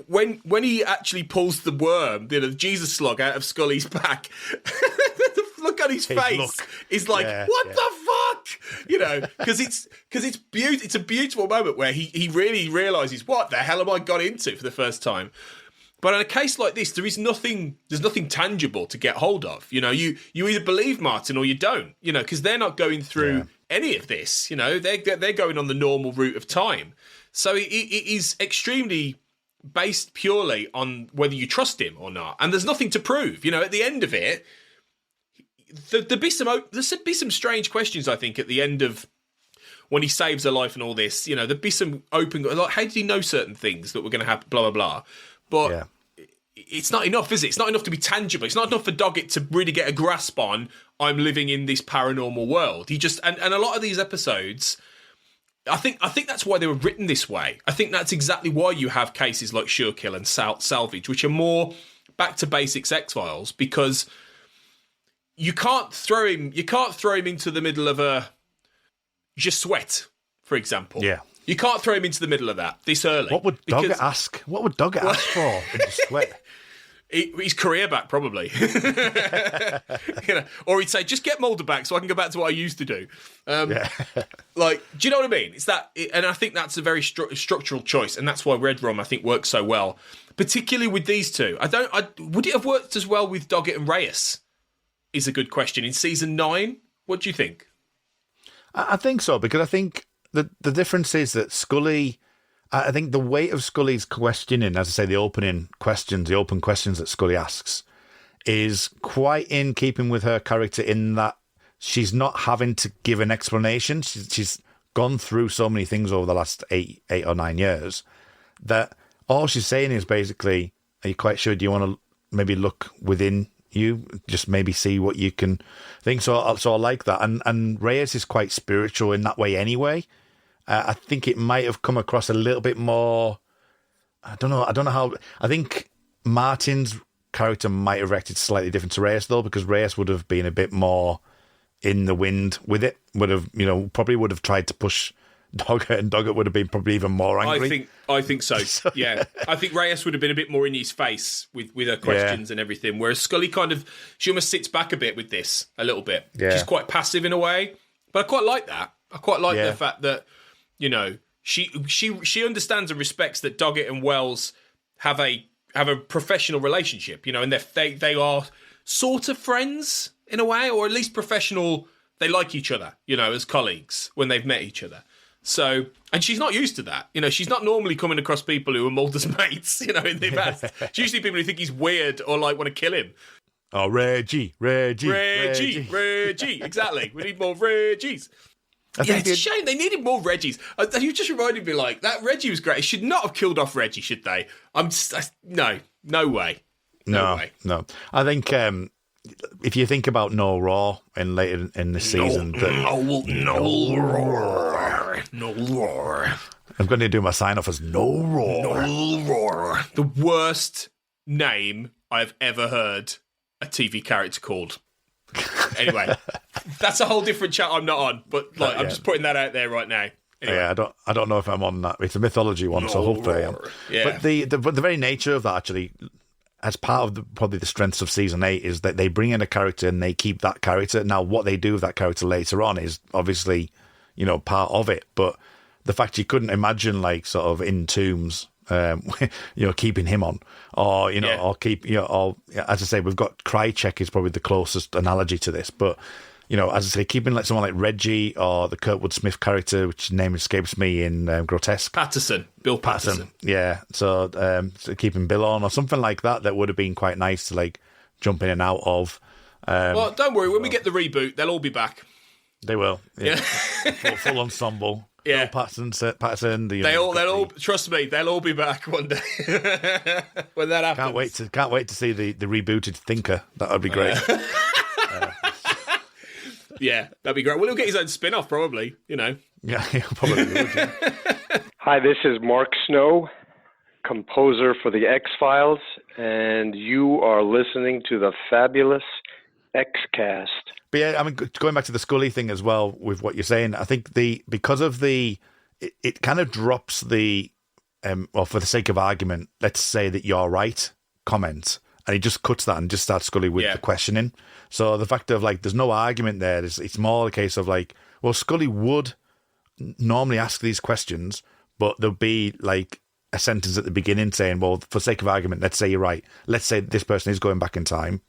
when he actually pulls the worm, the Jesus slug out of Scully's back, the look on his face is like, what the fuck? You know, because it's a beautiful moment where he really realises, what the hell am I got into for the first time? But in a case like this, there's nothing tangible to get hold of. You know, you either believe Martin or you don't, you know, because they're not going through any of this. You know, they're going on the normal route of time. So it is extremely based purely on whether you trust him or not. And there's nothing to prove. You know, at the end of it, there'll be some strange questions, I think, at the end of when he saves her life and all this. You know, there'll be some open... Like, how did he know certain things that were going to happen, blah, blah, blah. But it's not enough, is it? It's not enough to be tangible. It's not enough for Doggett to really get a grasp on, I'm living in this paranormal world. He just... And a lot of these episodes... I think that's why they were written this way. I think that's exactly why you have cases like Sure Kill and Salvage, which are more back to basics X-Files, because you can't throw him into the middle of a Je Souhaite, for example. Yeah. You can't throw him into the middle of that this early. What would Doggett ask? What would Doggett ask for in Je Souhaite? His career back, probably. You know, or he'd say, just get Mulder back so I can go back to what I used to do. Like, do you know what I mean? It's that, and I think that's a very structural choice, and that's why Redrum, I think, works so well, particularly with these two. Would it have worked as well with Doggett and Reyes? Is a good question. In season 9, what do you think? I think so, because I think the difference is that Scully... I think the weight of Scully's questioning, as I say, the open questions that Scully asks, is quite in keeping with her character in that she's not having to give an explanation. She's gone through so many things over the last 8 or 9 years that all she's saying is basically, are you quite sure? Do you want to maybe look within you? Just maybe see what you can think. So I like that. And Reyes is quite spiritual in that way anyway. I think it might have come across a little bit more. I don't know how. I think Martin's character might have reacted slightly different to Reyes though, because Reyes would have been a bit more in the wind with it. Probably would have tried to push Doggett, and Doggett would have been probably even more angry. I think so. Yeah, I think Reyes would have been a bit more in his face with her questions and everything. Whereas Scully she almost sits back a bit with this, a little bit. Yeah. She's quite passive in a way, but I quite like that. I quite like the fact that, you know, she understands and respects that Doggett and Wells have a professional relationship, you know, and they are sort of friends in a way, or at least professional. They like each other, you know, as colleagues when they've met each other. So, and she's not used to that, you know. She's not normally coming across people who are Mulder's mates, you know, in the past. It's usually people who think he's weird or like want to kill him. Oh, Reggie, exactly. We need more Reggies. It's a shame. They needed more Reggies. You just reminded me, like, that Reggie was great. It should not have killed off Reggie, should they? No way. No way. No. I think if you think about No Raw later in the season... No Raw. I'm going to do my sign-off as No Raw. No Raw. The worst name I've ever heard a TV character called. Anyway, that's a whole different chat I'm not on, but I'm just putting that out there right now. Anyway. Yeah, I don't know if I'm on that. It's a mythology one, so hopefully I am. Yeah. But the very nature of that, actually, as part of probably the strengths of season 8, is that they bring in a character and they keep that character. Now, what they do with that character later on is obviously, you know, part of it. But the fact you couldn't imagine, like, sort of in Tombs, you know, keeping him on, or, you know, or keep, you know, or, as I say, we've got Krychek is probably the closest analogy to this, but as I say, keeping like someone like Reggie or the Kurtwood Smith character, which his name escapes me in Grotesque. Bill Patterson. Yeah, so keeping Bill on or something like that would have been quite nice to like jump in and out of. Well, don't worry. When we get the reboot, they'll all be back. They will. Yeah. full ensemble. Yeah. Bill Patterson. They'll all trust me. They'll all be back one day when that happens. Can't wait to see the rebooted Thinker. That would be great. Yeah, that'd be great. Well, he'll get his own spin-off, probably. Yeah, probably would. Yeah. Hi, this is Mark Snow, composer for the X-Files, and you are listening to the fabulous X-Cast. But yeah, I mean, going back to the Scully thing as well with what you're saying, I think because of it kind of drops the, well, for the sake of argument, let's say that you're right comment, and he just cuts that and just starts Scully with the questioning. So the fact of like, there's no argument there. It's more a case of like, well, Scully would normally ask these questions, but there'll be like a sentence at the beginning saying, well, for sake of argument, let's say you're right. Let's say this person is going back in time.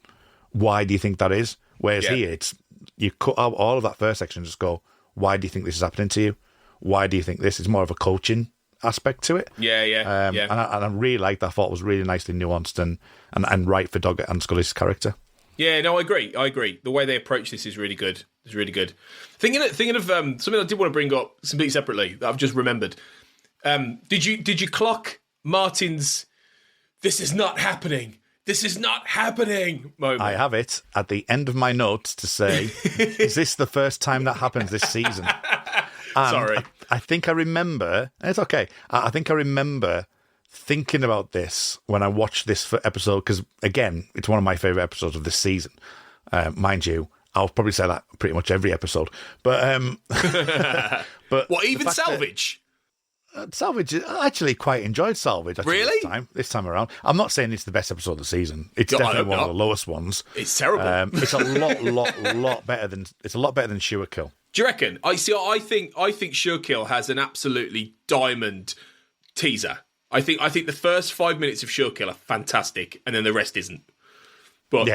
Why do you think that is? Whereas here, it's you cut out all of that first section and just go, why do you think this is happening to you? Why do you think this? It's more of a coaching aspect to it. Yeah. And I really liked that. I thought it was really nicely nuanced and right for Doggett and Scully's character. Yeah, no, I agree. The way they approach this is really good. It's really good. Thinking of something I did want to bring up completely separately that I've just remembered. Did you clock Martin's "This is not happening. This is not happening" moment? I have it at the end of my notes to say, is this the first time that happens this season? And Sorry. I think I remember. It's okay. I think I remember thinking about this when I watched this episode, because again, it's one of my favourite episodes of this season. Mind you, I'll probably say that pretty much every episode. But but what, even Salvage? Salvage, I actually quite enjoyed Salvage. Actually, really? This time around. I'm not saying it's the best episode of the season. It's definitely one of the lowest ones. It's terrible. It's a lot better than Sure Kill. Do you reckon? I think Sure Kill has an absolutely diamond teaser. I think the first 5 minutes of Sure Kill are fantastic, and then the rest isn't. But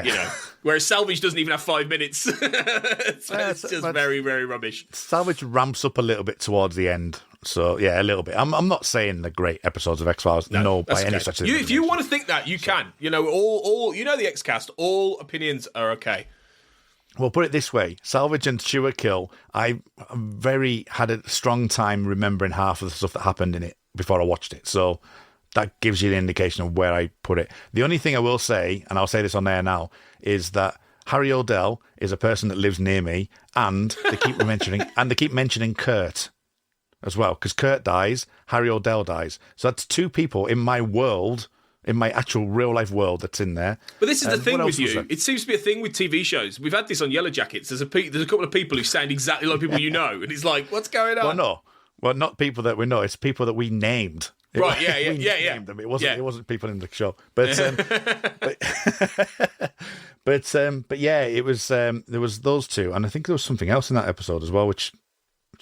whereas Salvage doesn't even have 5 minutes. so it's just very, very rubbish. Salvage ramps up a little bit towards the end. So yeah, a little bit. I'm not saying the great episodes of X-Files. No, by any such. If you want to think that, you can. All the X-Cast. All opinions are okay. Well, put it this way: Salvage and Sure Kill. I had a strong time remembering half of the stuff that happened in it before I watched it. So that gives you the indication of where I put it. The only thing I will say, and I'll say this on air now, is that Harry O'Dell is a person that lives near me, and they keep mentioning Kurt as well, because Kurt dies, Harry O'Dell dies. So that's two people in my world, in my actual real life world, that's in there. But this is the thing with you. It seems to be a thing with TV shows. We've had this on Yellow Jackets. There's a couple of people who sound exactly like people you know, and it's like, what's going on? Well, not people that we know. It's people that we named. Right? Yeah. Named them. It wasn't people in the show. But but yeah, it was. There was those two, and I think there was something else in that episode as well, which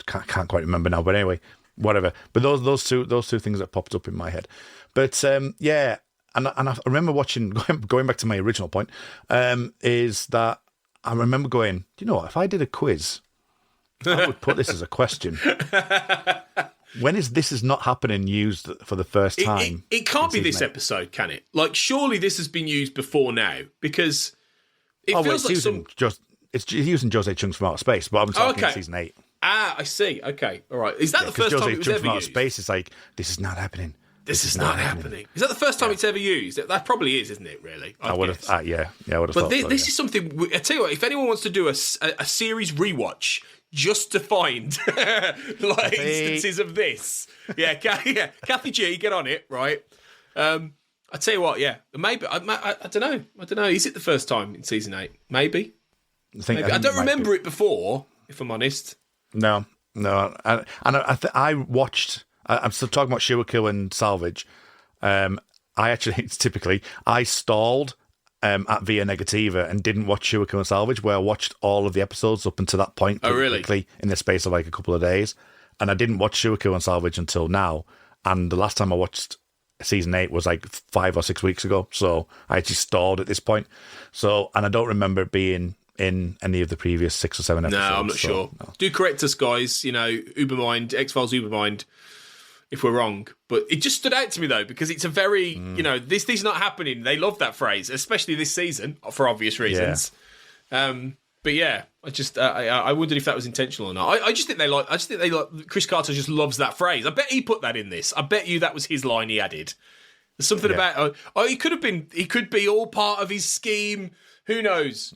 can't quite remember now. But anyway, whatever. But those two things that popped up in my head. But yeah, and I remember watching. Going back to my original point, is that I remember going, do you know what? If I did a quiz, I would put this as a question. When is "This Is Not Happening" used for the first time? It can't be this episode, can it? Like, surely this has been used before now, because it feels like it's using Jose Chung's from Outer Space, but I'm talking season 8. Ah, I see. Okay, all right. Is that the first time it was ever used? Outer Space is like, "This is not happening. This is not happening." Is that the first time it's ever used? That probably is, isn't it? Really? I would have. I would have. But thought this is something. I tell you what. If anyone wants to do a series rewatch just to find like instances of this, Cathy G, get on it, right? I tell you what, maybe I don't know. Is it the first time in season 8? Maybe. I don't remember it before, if I'm honest. No. I watched. I'm still talking about Sure Kill and Salvage. I stalled at Via Negativa and didn't watch Sure Kill and Salvage, where I watched all of the episodes up until that point. Oh, really? Quickly, in the space of like a couple of days. And I didn't watch Sure Kill and Salvage until now. And the last time I watched season 8 was like 5 or 6 weeks ago. So I actually stalled at this point. So, and I don't remember it being in any of the previous 6 or 7 episodes. No, I'm not sure. No. Do correct us, guys. Ubermind, X-Files Ubermind, if we're wrong. But it just stood out to me, though, because it's a very, this is not happening. They love that phrase, especially this season, for obvious reasons. Yeah. But yeah, I wondered if that was intentional or not. I just think they like. Chris Carter just loves that phrase. I bet he put that in this. I bet you that was his line he added. There's something about. He could have been. He could be all part of his scheme. Who knows?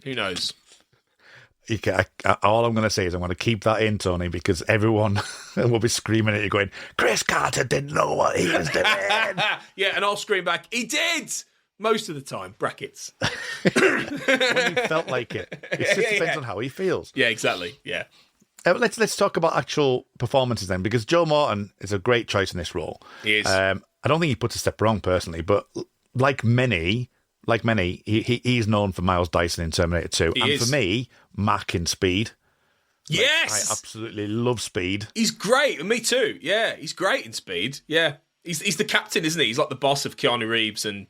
All I'm going to say is I'm going to keep that in, Tony, because everyone will be screaming at you, going, "Chris Carter didn't know what he was doing." Yeah, and I'll scream back, "He did." Most of the time, brackets. When he felt like it. It just depends on how he feels. Yeah, exactly. Yeah. Let's talk about actual performances then, because Joe Morton is a great choice in this role. He is. I don't think he puts a step wrong personally, but like many, he's known for Miles Dyson in Terminator 2. For me, Mac in Speed. Yes! I absolutely love Speed. He's great. Me too. Yeah, he's great in Speed. Yeah. He's the captain, isn't he? He's like the boss of Keanu Reeves and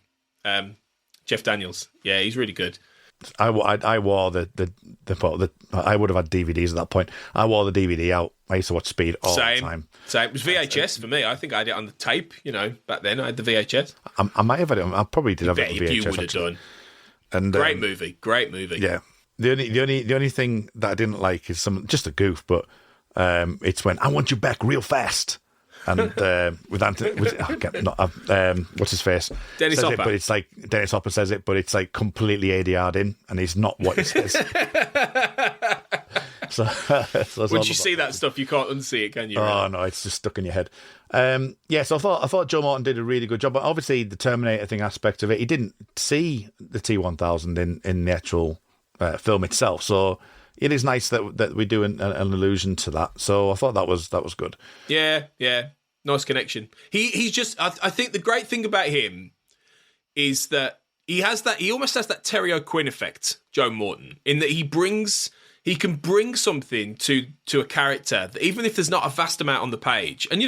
Jeff Daniels. Yeah, he's really good. I wore I would have had DVDs at that point. I wore the DVD out. I used to watch Speed all the time. Same. It was VHS for me. I think I had it on the tape. Back then I had the VHS. I might have had it. I probably did have it on VHS. You would have done. And great movie. Yeah. The only thing that I didn't like is just a goof, but it's when I want you back real fast. And what's his face? Dennis Hopper. But it's like Dennis Hopper says it, but it's like completely ADR'd in, and it's not what he says. so once you see that stuff, you can't unsee it, can you? Oh no, it's just stuck in your head. So I thought Joe Morton did a really good job. But obviously, the Terminator thing aspect of it, he didn't see the T-1000 in the actual film itself. So it is nice that we do an allusion to that. So I thought that was good. Yeah. Nice connection. He's just. I think the great thing about him is that he almost has that Terry O'Quinn effect, Joe Morton, in that he can bring something to a character that even if there's not a vast amount on the page. And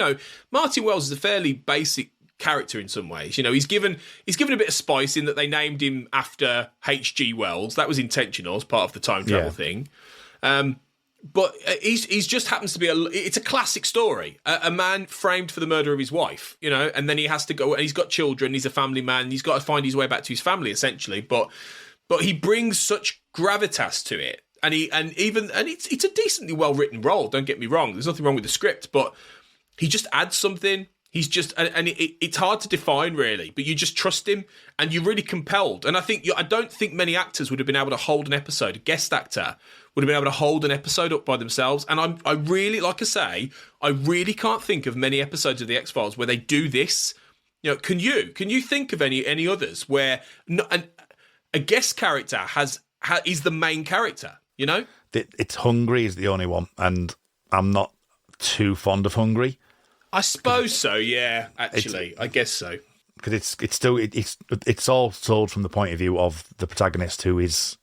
Martin Wells is a fairly basic character in some ways. He's given a bit of spice in that they named him after H.G. Wells. That was intentional as part of the time travel thing. But he's just happens to be it's a classic story. A man framed for the murder of his wife, and then he has to go, and he's got children, he's a family man, he's got to find his way back to his family, essentially. But he brings such gravitas to it. And it's a decently well-written role, don't get me wrong. There's nothing wrong with the script, but he just adds something. He's just, and it's hard to define really, but you just trust him and you're really compelled. And I don't think many actors would have been able to hold an episode. A guest actor would have been able to hold an episode up by themselves. And I really, like I say, I really can't think of many episodes of the X-Files where they do this. Can you think of any others where a guest character is the main character? It's Hungry is the only one, and I'm not too fond of Hungry. I suppose so, yeah. Actually, I guess so. Because it's all told from the point of view of the protagonist, who is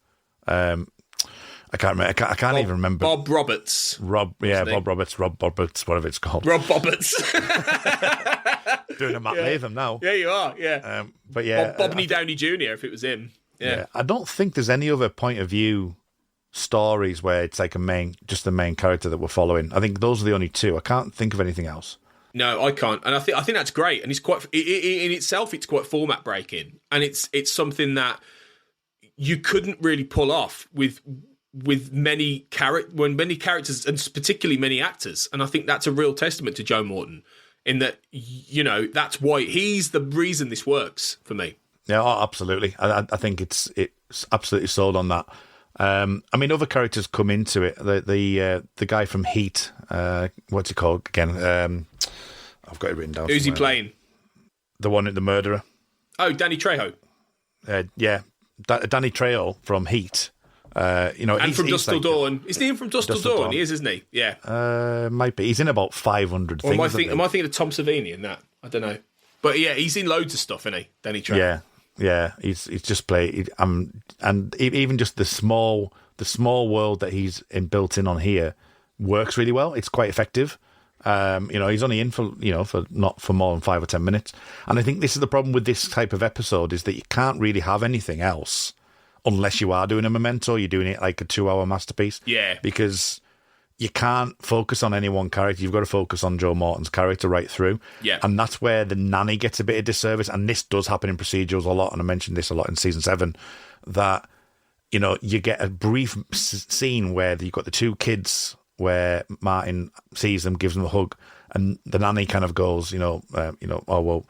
I can't remember. I can't even remember. Bob Roberts. Bob Roberts, whatever it's called. Rob Roberts. Doing a Matt Latham now. Yeah, you are. Yeah. But yeah, Bobney Downey Jr. If it was him. Yeah. I don't think there's any other point of view stories where it's like just the main character that we're following. I think those are the only two. I can't think of anything else. No, I can't, and I think that's great. And it's quite in itself. It's quite format breaking, and it's something that you couldn't really pull off with many characters, and particularly many actors. And I think that's a real testament to Joe Morton, in that that's why he's the reason this works for me. Yeah, absolutely. I think it's absolutely sold on that. Other characters come into it. The guy from Heat, what's he called again? I've got it written down. Who's he playing? The murderer. Oh, Danny Trejo. Danny Trejo from Heat. And from Dusk Till Dawn. Isn't he from Dusk Till Dawn? He is, isn't he? Yeah. Might be. He's in about 500 or things. Am I thinking of Tom Savini in that? I don't know. But yeah, he's in loads of stuff, isn't he? Danny Trejo. Yeah. He's just played. And even just the small world that he's built in on here works really well. It's quite effective. He's only in for not for more than 5 or 10 minutes. And I think this is the problem with this type of episode, is that you can't really have anything else unless you are doing a Memento, you're doing it like a 2-hour masterpiece. Yeah. Because you can't focus on any one character. You've got to focus on Joe Morton's character right through. Yeah. And that's where the nanny gets a bit of disservice. And this does happen in procedurals a lot. And I mentioned this a lot in season 7, that, you know, you get a brief scene where you've got the 2 kids where Martin sees them, gives them a hug, and the nanny kind of goes, oh, well,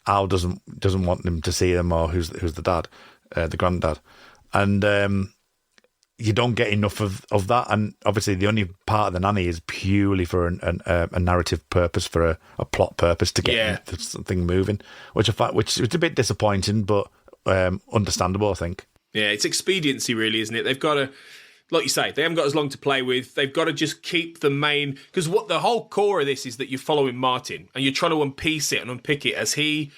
Al doesn't want them to see them, or who's the dad, the granddad. And you don't get enough of that, and obviously the only part of the nanny is purely for a narrative purpose, for a plot purpose, to get something moving, which is a bit disappointing, but understandable, I think. Yeah, it's expediency, really, isn't it? They've got to, like you say, they haven't got as long to play with. They've got to just keep the main, because what the whole core of this is that you're following Martin and you're trying to unpiece it and unpick it as he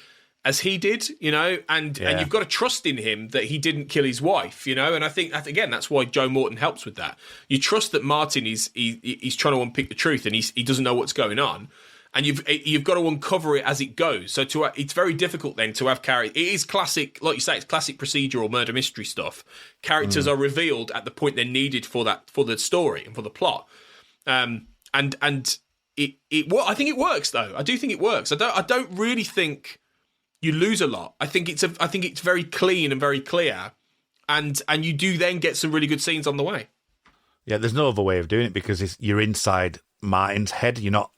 did, and you've got to trust in him that he didn't kill his wife, and I think again that's why Joe Morton helps with that. You trust that Martin he's trying to unpick the truth, and he doesn't know what's going on, and you've got to uncover it as it goes. So it's very difficult then to have characters. It is classic, like you say, it's classic procedural murder mystery stuff. Characters are revealed at the point they're needed for the story and for the plot, and I think it works though. I do think it works. I don't really think you lose a lot. I think it's very clean and very clear, and you do then get some really good scenes on the way. Yeah, there's no other way of doing it, because you're inside Martin's head. You're not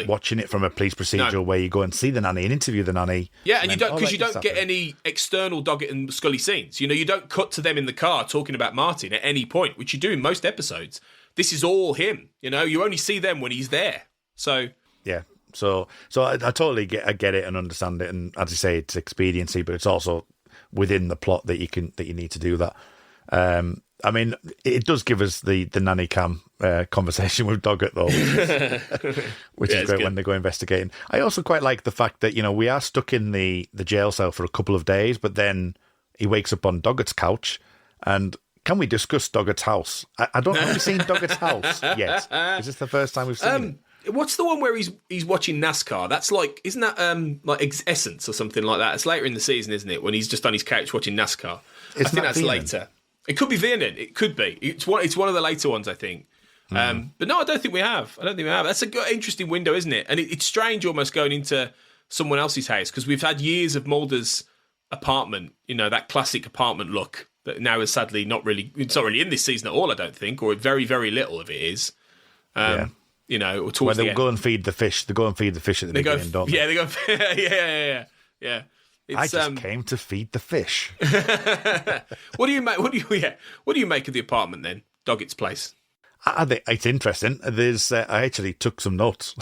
watching it from a police procedural where you go and see the nanny and interview the nanny. Yeah, and you don't get any external Doggett and Scully scenes. You don't cut to them in the car talking about Martin at any point, which you do in most episodes. This is all him. You only see them when he's there. So yeah. So I totally get it and understand it, and as you say, it's expediency, but it's also within the plot that you need to do that. I mean, it does give us the nanny cam conversation with Doggett though, which is great when they go investigating. I also quite like the fact that we are stuck in the jail cell for a couple of days, but then he wakes up on Doggett's couch. And can we discuss Doggett's house? I don't know. Have we seen Doggett's house yet? Is this the first time we've seen it? What's the one where he's watching NASCAR? That's isn't that like Essence or something like that? It's later in the season, isn't it? When he's just on his couch watching NASCAR. I think that's later. It could be Vernon. It could be. It's one of the later ones, I think. But no, I don't think we have. That's a good, interesting window, isn't it? And it's strange almost going into someone else's house, because we've had years of Mulder's apartment, that classic apartment look that now is sadly it's not really in this season at all, I don't think, or very, very little of it is. Where they go and feed the fish. They go and feed the fish at the beginning, don't they? Yeah, they go. Yeah. I just came to feed the fish. What do you make? What do you make of the apartment then, Doggett's place? I think it's interesting. I actually took some notes.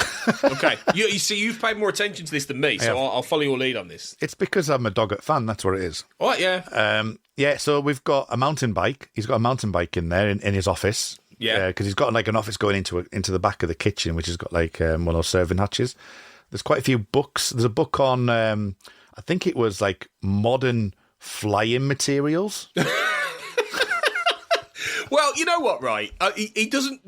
Okay, you see, you've paid more attention to this than me, so I'll follow your lead on this. It's because I'm a Doggett fan. That's what it is. All right, yeah. So we've got a mountain bike. He's got a mountain bike in there in his office. Yeah, because he's got like an office going into the back of the kitchen, which has got like one of those serving hatches. There's quite a few books. There's a book on, I think it was like modern flying materials. Well, you know what, right? He doesn't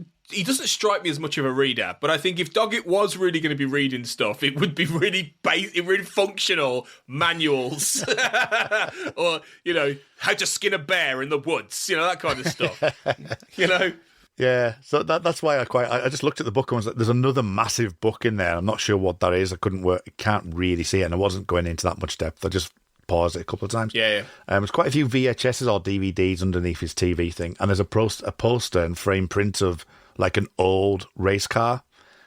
strike me as much of a reader, but I think if Doggett was really going to be reading stuff, it would be really really functional manuals, or how to skin a bear in the woods, that kind of stuff. Yeah, so that's why I just looked at the book and was like, there's another massive book in there. I'm not sure what that is. I can't really see it, and I wasn't going into that much depth. I just paused it a couple of times. Yeah. There's quite a few VHSs or DVDs underneath his TV thing, and there's a poster and frame print of like an old race car.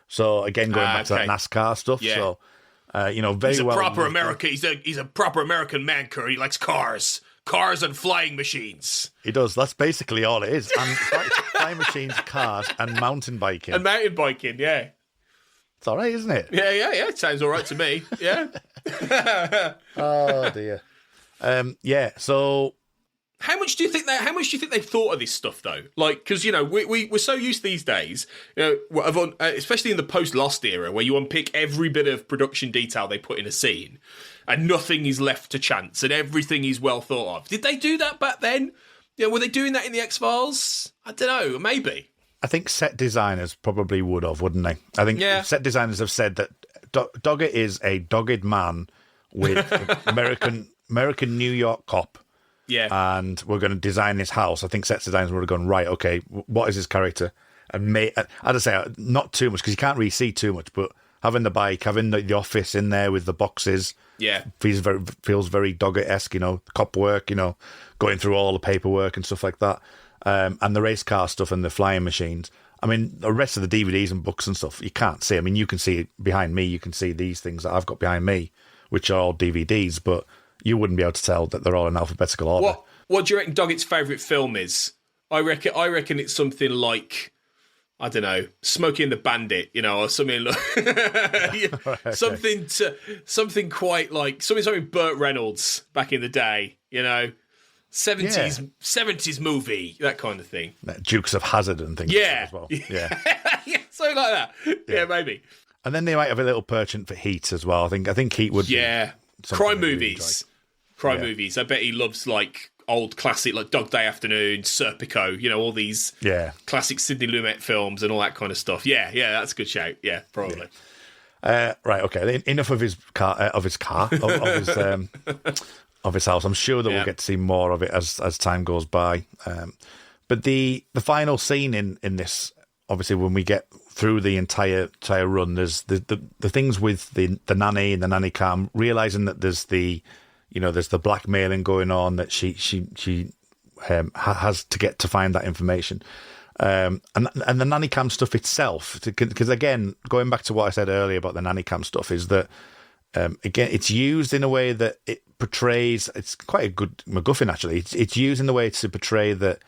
So again, going back to that NASCAR stuff. Yeah. So very he's a well. Proper American. He's a proper American man, Kerr. He likes cars and flying machines. He does. That's basically all it is. And flying machines, cars, and mountain biking. Yeah. It's all right, isn't it? Yeah. It sounds all right to me. Yeah. Oh dear. Yeah. So, how much do you think they thought of this stuff though? Like, because we're so used these days, especially in the post-Lost era, where you unpick every bit of production detail they put in a scene, and nothing is left to chance, and everything is well thought of. Did they do that back then? Were they doing that in the X-Files? I don't know. Maybe. I think set designers probably would have, wouldn't they? I think set designers have said that Doggett is a dogged man with American New York cop Yeah. And we're going to design this house. I think sets designers would have gone, right, okay, what is his character? And as I say, not too much, because you can't really see too much, but having the bike, having the office in there with the boxes, feels very Doggett-esque, cop work, going through all the paperwork and stuff like that. And the race car stuff and the flying machines. I mean, the rest of the DVDs and books and stuff, you can't see. I mean, you can see behind me, you can see these things that I've got behind me, which are all DVDs, but you wouldn't be able to tell that they're all in alphabetical order. What do you reckon Doggett's favourite film is? I reckon it's something like, I don't know, Smokey and the Bandit, or something like something quite like something Burt Reynolds back in the day, 70s movie, that kind of thing. Dukes of Hazzard and things like that as well. Yeah. Yeah, something like that. Yeah, maybe. And then they might have a little penchant for Heat as well. I think Heat would be crime movies. Crime movies. I bet he loves like old classic like Dog Day Afternoon, Serpico, all these classic Sidney Lumet films and all that kind of stuff. Yeah, that's a good shout. Yeah, probably. Yeah. Right, okay. Enough of his car, of his house. I'm sure that we'll get to see more of it as time goes by. But the final scene in this, obviously, when we get through the entire run, there's the things with the nanny and the nanny cam, realizing that there's the blackmailing going on, that she has to get to find that information. And the nanny cam stuff itself, because again, going back to what I said earlier about the nanny cam stuff, is that again, it's used in a way that it portrays. It's quite a good MacGuffin, actually. It's used in the way to portray that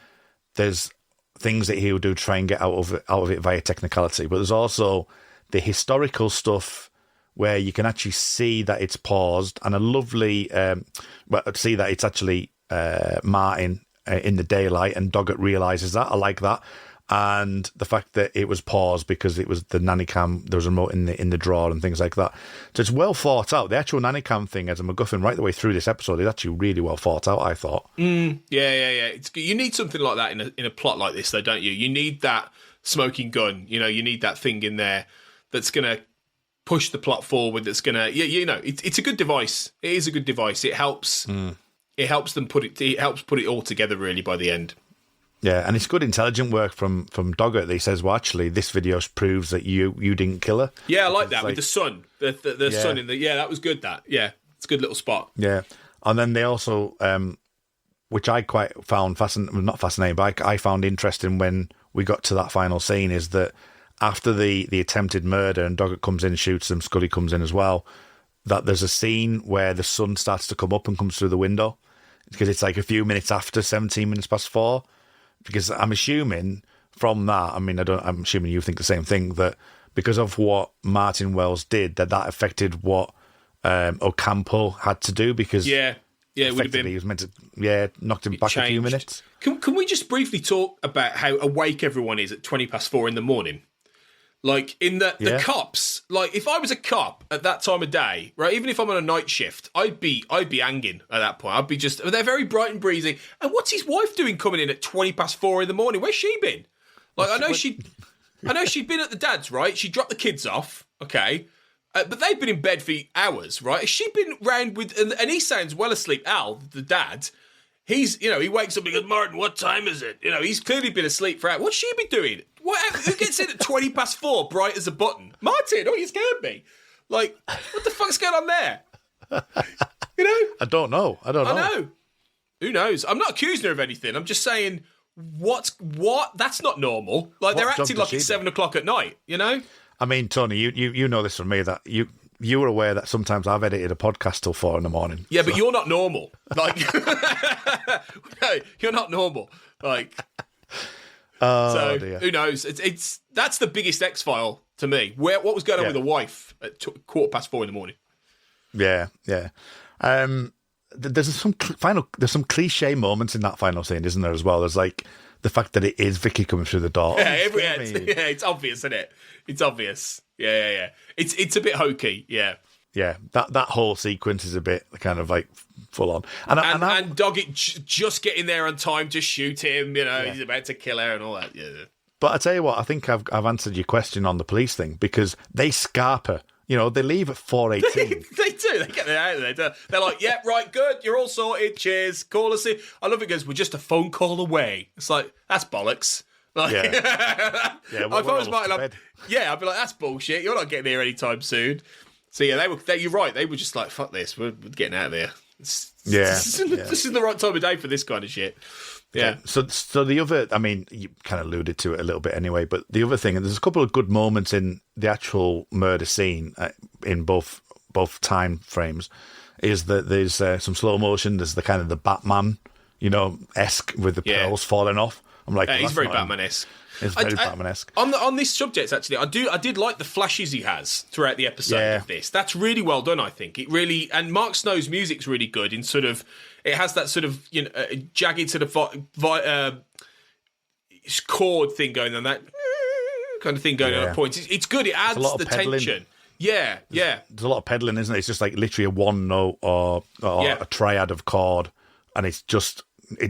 there's things that he'll do to try and get out of it via technicality, but there's also the historical stuff where you can actually see that it's paused, and a lovely see that it's actually Martin in the daylight, and Doggett realises that. I like that. And the fact that it was paused because it was the nanny cam, there was a remote in the drawer and things like that. So it's well thought out. The actual nanny cam thing as a MacGuffin right the way through this episode is actually really well thought out, I thought. Yeah. You need something like that in a plot like this, though, don't you? You need that smoking gun. You need that thing in there that's going to push the plot forward. That's going to, it's a good device. It is a good device. It helps. It helps them put it all together really by the end. Yeah, and it's good intelligent work from Doggett. He says, well, actually, this video proves that you didn't kill her. Yeah, I like that, with the sun. The sun in the... Yeah, that was good, that. Yeah, it's a good little spot. Yeah. And then they also, which I quite found not fascinating, but I found interesting when we got to that final scene, is that after the attempted murder and Doggett comes in and shoots them, Scully comes in as well, that there's a scene where the sun starts to come up and comes through the window. Because it's like a few minutes after 17 minutes past 4. Because I'm assuming from that, I'm assuming you think the same thing, that because of what Martin Wells did, that affected what Ocampo had to do, because it would have been. He was meant to, knocked him back a few minutes. Can we just briefly talk about how awake everyone is at 20 past 4 in the morning? Like, in the cops, like, if I was a cop at that time of day, right, even if I'm on a night shift, I'd be hanging at that point. I'd be they're very bright and breezy. And what's his wife doing coming in at 20 past 4 in the morning? Where's she been? Like, I know she'd been at the dad's, right? She dropped the kids off, okay? But they've been in bed for hours, right? Has she been round with, and he sounds well asleep, Al, the dad. He's, he wakes up and he goes, Martin, what time is it? He's clearly been asleep for hours. What's she been doing? Who gets in at 20 past 4, bright as a button? Martin, you scared me. Like, what the fuck's going on there? I don't know. I know. Who knows? I'm not accusing her of anything. I'm just saying, what? That's not normal. Like, they're acting like it's 7 o'clock at night, I mean, Tony, you know this from me, that you were aware that sometimes I've edited a podcast till 4 in the morning. Yeah, but you're not normal. Like, no, you're not normal. Like, so dear. Who knows? That's the biggest X-file to me. What was going on with the wife at 4:15 in the morning? Yeah. There's some cliche moments in that final scene, isn't there? As well, there's like the fact that it is Vicky coming through the door. It's obvious, isn't it? It's obvious. Yeah. It's a bit hokey. Yeah. That whole sequence is a bit kind of like full on, and Doggett just getting there on time to shoot him. He's about to kill her and all that. Yeah. But I tell you what, I think I've answered your question on the police thing, because they scarp her they leave at 4:18. They do. They get there out of there. They're like, yeah, right, good. You're all sorted. Cheers. Call us in. I love it because we're just a phone call away. It's like, that's bollocks. Like, Yeah, if I was Martin, I'd be like, that's bullshit. You're not getting here anytime soon. So yeah, you're right. They were just like, fuck this. We're getting out of here. This is the right time of day for this kind of shit. Yeah. So the other, I mean, you kind of alluded to it a little bit anyway, but the other thing, and there's a couple of good moments in the actual murder scene in both time frames, is that there's some slow motion. There's the kind of the Batman, esque with the pearls falling off. I'm like, he's very Batman-esque. It's very Batman-esque. On this subject, actually, I did like the flashes he has throughout the episode of this. That's really well done, I think. It really, and Mark Snow's music's really good in sort of, it has that sort of, jagged sort of chord thing going on, that kind of thing going on at points. It's good. It adds the tension. Yeah. There's a lot of peddling, isn't it? It's just like literally a one note or a triad of chord, and it's just,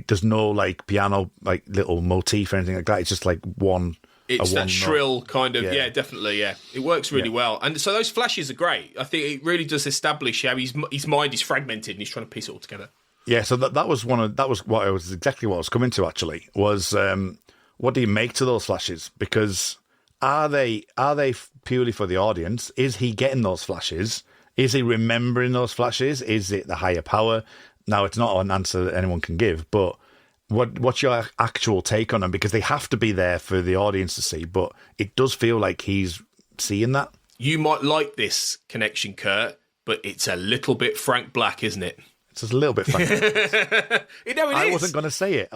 there's no like piano, like little motif or anything like that. It's just like one. It's that shrill note. kind of, definitely, yeah. It works really well. And so those flashes are great. I think it really does establish how his mind is fragmented and he's trying to piece it all together. Yeah, so that was exactly what I was coming to actually, was what do you make to those flashes? Because are they purely for the audience? Is he getting those flashes? Is he remembering those flashes? Is it the higher power? Now, it's not an answer that anyone can give, but what's your actual take on them? Because they have to be there for the audience to see, but it does feel like he's seeing that. You might like this connection, Kurt, but it's a little bit Frank Black, isn't it? It's just a little bit Frank Black. I wasn't going to say it.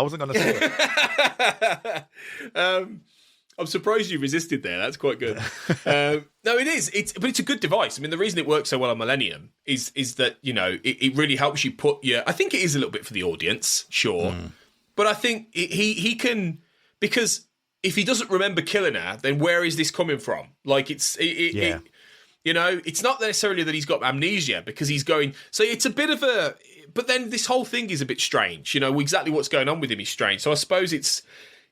I'm surprised you resisted there. That's quite good. No, it is. But it's a good device. I mean, the reason it works so well on Millennium is that, it really helps you put I think it is a little bit for the audience, sure. But I think he can, because if he doesn't remember killing her, then where is this coming from? Like, it's not necessarily that he's got amnesia, because he's going, so it's a bit of a, but then this whole thing is a bit strange. Exactly what's going on with him is strange. So I suppose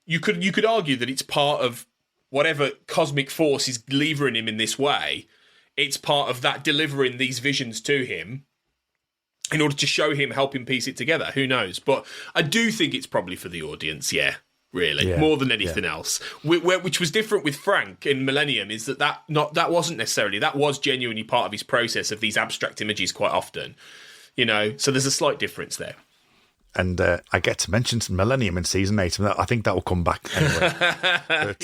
you could argue that it's part of whatever cosmic force is levering him in this way. It's part of that delivering these visions to him in order to show him, help him piece it together. Who knows? But I do think it's probably for the audience, really, more than anything else. Which was different with Frank in Millennium, is that wasn't necessarily, that was genuinely part of his process of these abstract images quite often. So there's a slight difference there. And I get to mention Millennium in season 8, and I think that will come back anyway. But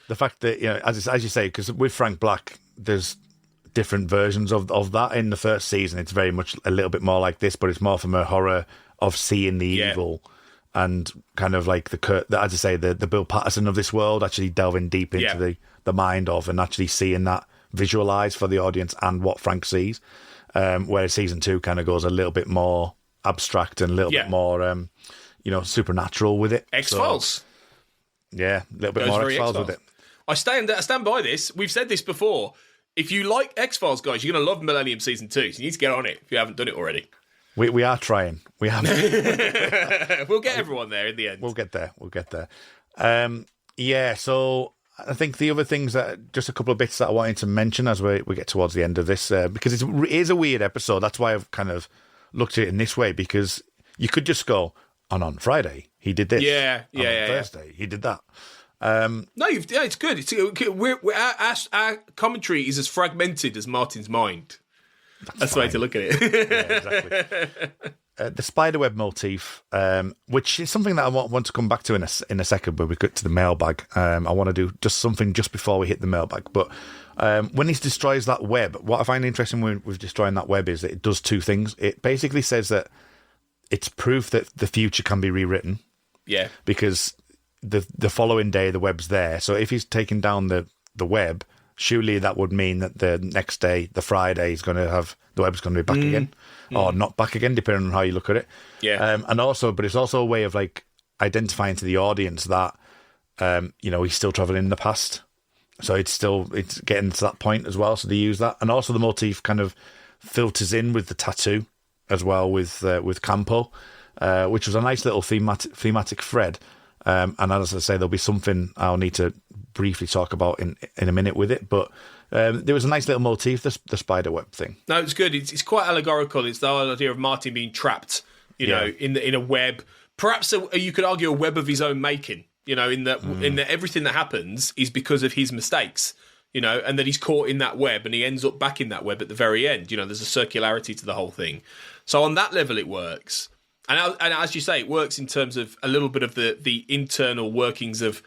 the fact that, as you say, because with Frank Black, there's different versions of that. In the first season, it's very much a little bit more like this, but it's more from a horror of seeing the evil, and kind of like as I say, the Bill Patterson of this world, actually delving deep into the mind of, and actually seeing that visualised for the audience and what Frank sees. Whereas season 2 kind of goes a little bit more abstract and a little bit more, supernatural with it. X-Files. So, a little bit more X-Files with it. I stand by this. We've said this before. If you like X-Files, guys, you're going to love Millennium Season 2. So you need to get on it if you haven't done it already. We are trying. We have. We'll get everyone there in the end. We'll get there. So I think the other things, just a couple of bits that I wanted to mention as we get towards the end of this, because it is a weird episode. That's why I've kind of looked at it in this way, because you could just go, on Friday he did this. On Thursday he did that. No, it's good. Our commentary is as fragmented as Martin's mind. That's the way to look at it. Exactly. The spiderweb motif, which is something that I want to come back to in a second when we get to the mailbag. I want to do just something just before we hit the mailbag. But when he destroys that web, what I find interesting with destroying that web is that it does two things. It basically says that it's proof that the future can be rewritten. Yeah. Because the following day the web's there. So if he's taking down the web, surely that would mean that the next day, the Friday, is going to have the web's going to be back again, or not back again, depending on how you look at it. Yeah. But it's also a way of like identifying to the audience that he's still traveling in the past. So it's getting to that point as well. So they use that, and also the motif kind of filters in with the tattoo as well with Campo, which was a nice little thematic thread. And as I say, there'll be something I'll need to briefly talk about in a minute with it. But There was a nice little motif, the spider web thing. No, it's good. It's quite allegorical. It's the whole idea of Martin being trapped, in a web. Perhaps you could argue a web of his own making. In that everything that happens is because of his mistakes. And that he's caught in that web and he ends up back in that web at the very end. There's a circularity to the whole thing. So on that level, it works. And as you say, it works in terms of a little bit of the internal workings of